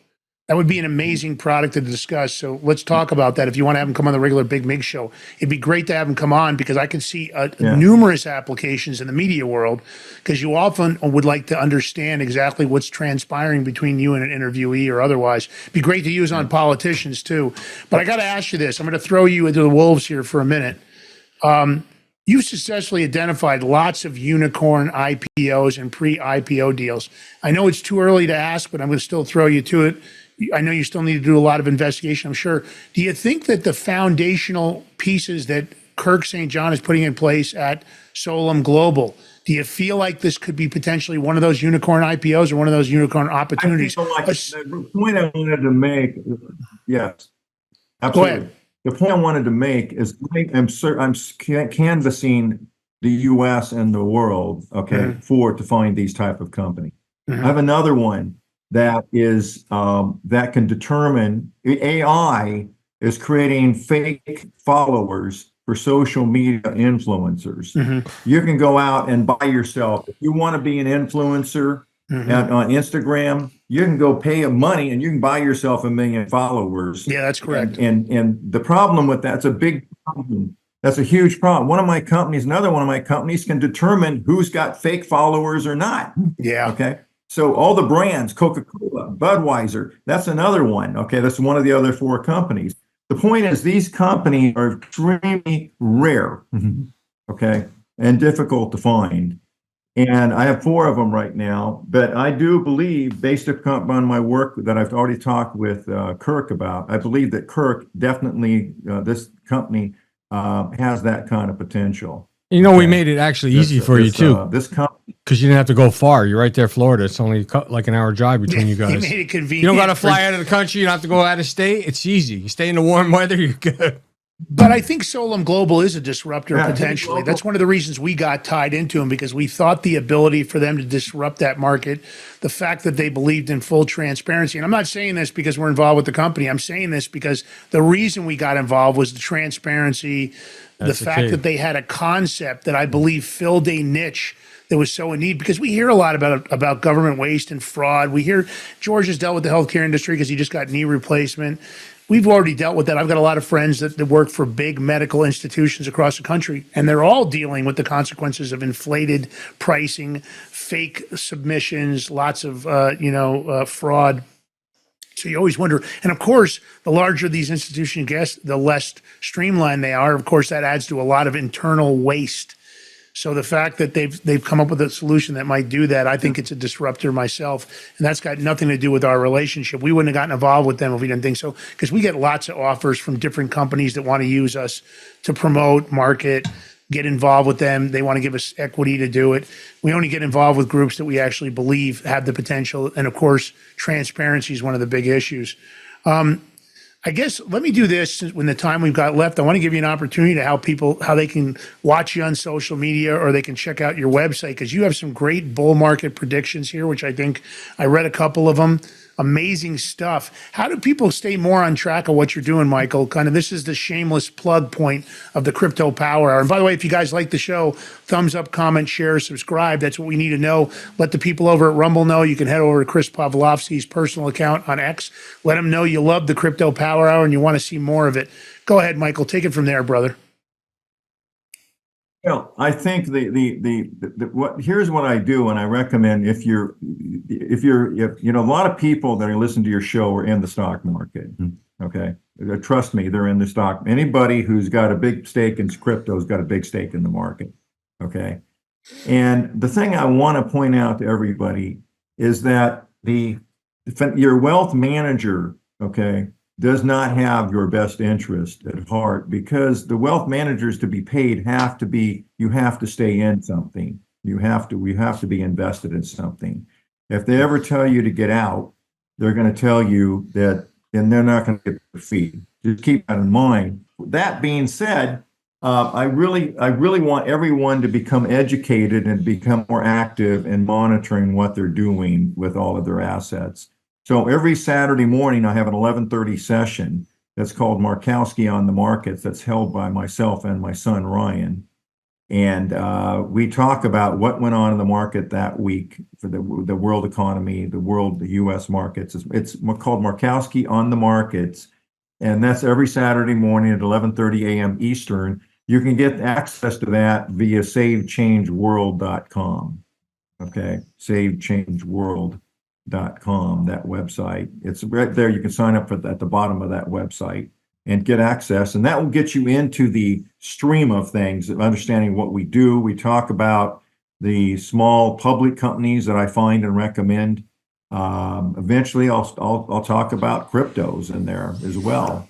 That would be an amazing product to discuss. So let's talk about that. If you want to have him come on the regular Big Mig show, it'd be great to have him come on, because I can see numerous applications in the media world, because you often would like to understand exactly what's transpiring between you and an interviewee or otherwise. It'd be great to use on politicians too. But I got to ask you this. I'm going to throw you into the wolves here for a minute. You've successfully identified lots of unicorn IPOs and pre-IPO deals. I know it's too early to ask, but I'm going to still throw you to it. I know you still need to do a lot of investigation, I'm sure. Do you think that the foundational pieces that Kirk St. John is putting in place at Solana Global, do you feel like this could be potentially one of those unicorn IPOs or one of those unicorn opportunities? The point I wanted to make, yes, absolutely. Go ahead. The point I wanted to make is I'm canvassing the U.S. and the world, okay, to find these type of companies. I have another one that is that can determine. AI is creating fake followers for social media influencers. You can go out and buy yourself, if you want to be an influencer on Instagram, you can go pay money and you can buy yourself 1 million followers. Yeah, that's correct. And the problem with that's a big problem. That's a huge problem. Another one of my companies can determine who's got fake followers or not. Yeah. Okay. So all the brands, Coca-Cola, Budweiser, that's another one. Okay. That's one of the other 4 companies. The point is, these companies are extremely rare. Okay. And difficult to find. And I have 4 of them right now, but I do believe, based upon my work that I've already talked with Kirk about, I believe that Kirk definitely, this company has that kind of potential. You know, we made it actually easy for you too. This company, because you didn't have to go far. You're right there, Florida. It's only like an hour drive between you guys. He made it convenient. You don't got to fly out of the country. You don't have to go out of state. It's easy. You stay in the warm weather, you're good. But I think Solana Global is a disruptor potentially. That's one of the reasons we got tied into them, because we thought the ability for them to disrupt that market, the fact that they believed in full transparency. And I'm not saying this because we're involved with the company. I'm saying this because the reason we got involved was the transparency, the fact that they had a concept that I believe filled a niche that was so in need, because we hear a lot about government waste and fraud. We hear George has dealt with the healthcare industry because he just got knee replacement. We've already dealt with that. I've got a lot of friends that work for big medical institutions across the country, and they're all dealing with the consequences of inflated pricing, fake submissions, lots of fraud. So you always wonder. And of course, the larger these institutions get, the less streamlined they are. Of course, that adds to a lot of internal waste. So the fact that they've come up with a solution that might do that, I think it's a disruptor myself. And that's got nothing to do with our relationship. We wouldn't have gotten involved with them if we didn't think so, because we get lots of offers from different companies that want to use us to promote, market, get involved with them. They want to give us equity to do it. We only get involved with groups that we actually believe have the potential. And of course, transparency is one of the big issues. I guess let me do this when the time we've got left. I want to give you an opportunity to how they can watch you on social media, or they can check out your website, because you have some great bull market predictions here, which I think I read a couple of them. Amazing stuff. How do people stay more on track of what you're doing, Michael? This is the shameless plug point of the Crypto Power Hour. And by the way, if you guys like the show, thumbs up, comment, share, subscribe. That's what we need to know. Let the people over at Rumble know. You can head over to Chris Pavlovski's personal account on X. Let them know you love the Crypto Power Hour and you want to see more of it. Go ahead, Michael. Take it from there, brother. Well, I think here's what I do, and I recommend if a lot of people that are listening to your show are in the stock market. Okay, trust me, they're in the stock. Anybody who's got a big stake in crypto has got a big stake in the market. Okay, and the thing I want to point out to everybody is that your wealth manager, okay, does not have your best interest at heart, because the wealth managers to be paid you have to stay in something. We have to be invested in something. If they ever tell you to get out, they're going to tell you that, and they're not going to get their feet. Just keep that in mind. That being said, I really want everyone to become educated and become more active in monitoring what they're doing with all of their assets. So every Saturday morning, I have an 11:30 session that's called Markowski on the Markets, that's held by myself and my son, Ryan. And we talk about what went on in the market that week for the world economy, the U.S. markets. It's called Markowski on the Markets. And that's every Saturday morning at 11:30 a.m. Eastern. You can get access to that via savechangeworld.com. Okay, savechangeworld.com, that website. It's right there. You can sign up at the bottom of that website and get access. And that will get you into the stream of things, of understanding what we do. We talk about the small public companies that I find and recommend. Eventually, I'll talk about cryptos in there as well,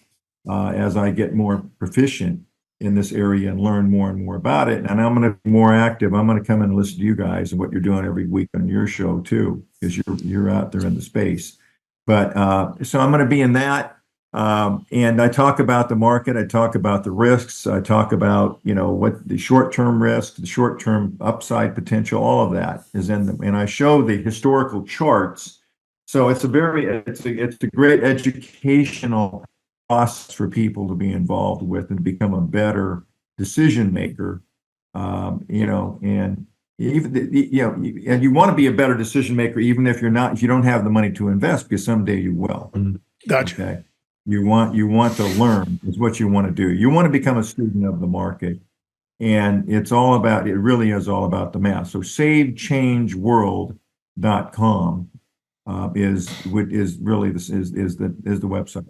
as I get more proficient in this area and learn more and more about it. And I'm going to be more active. I'm going to come and listen to you guys and what you're doing every week on your show too, because you're out there in the space. But so I'm going to be in that. And I talk about the market. I talk about the risks. I talk about, what the short-term risk, the short-term upside potential, all of that is in them. And I show the historical charts. So it's a great educational process for people to be involved with and become a better decision maker. And even, and you want to be a better decision maker, even if you don't have the money to invest, because someday you will. Gotcha. Okay. You want to learn is what you want to do. You want to become a student of the market, and it really is all about the math. So savechangeworld.com is really the website.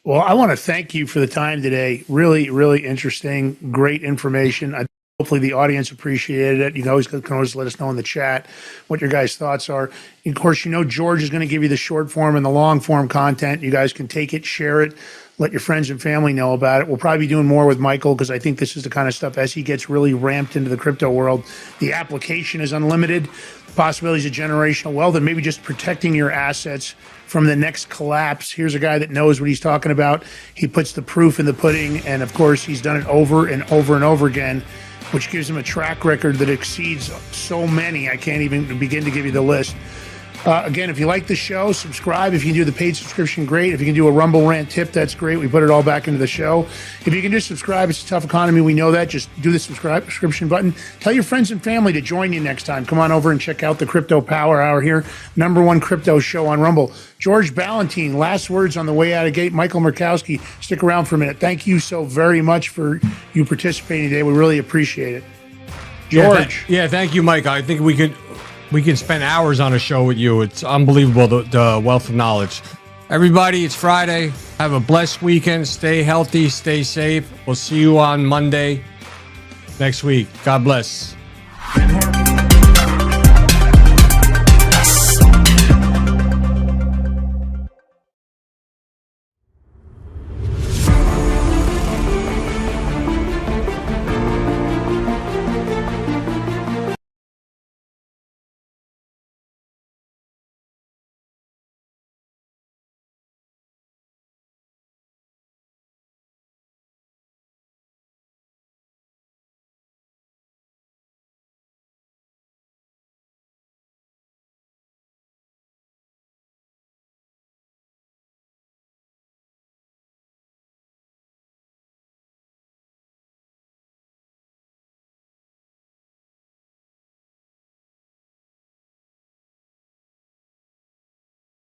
Well, I want to thank you for the time today. Really, really interesting, great information. Hopefully the audience appreciated it. You can always let us know in the chat what your guys' thoughts are. And of course, George is going to give you the short form and the long form content. You guys can take it, share it, let your friends and family know about it. We'll probably be doing more with Michael, because I think this is the kind of stuff, as he gets really ramped into the crypto world, the application is unlimited, possibilities of generational wealth, and maybe just protecting your assets from the next collapse. Here's a guy that knows what he's talking about. He puts the proof in the pudding, and of course, he's done it over and over and over again, which gives him a track record that exceeds so many. I can't even begin to give you the list. Again, if you like the show, subscribe. If you can do the paid subscription, great. If you can do a Rumble Rant tip, that's great. We put it all back into the show. If you can just subscribe, it's a tough economy. We know that. Just do the subscription button. Tell your friends and family to join you next time. Come on over and check out the Crypto Power Hour here. #1 crypto show on Rumble. George Balloutine, last words on the way out of gate. Michael Markowski, stick around for a minute. Thank you so very much for you participating today. We really appreciate it. George. Thank you, Mike. I think we can spend hours on a show with you. It's unbelievable, the wealth of knowledge. Everybody, it's Friday. Have a blessed weekend. Stay healthy, stay safe. We'll see you on Monday next week. God bless.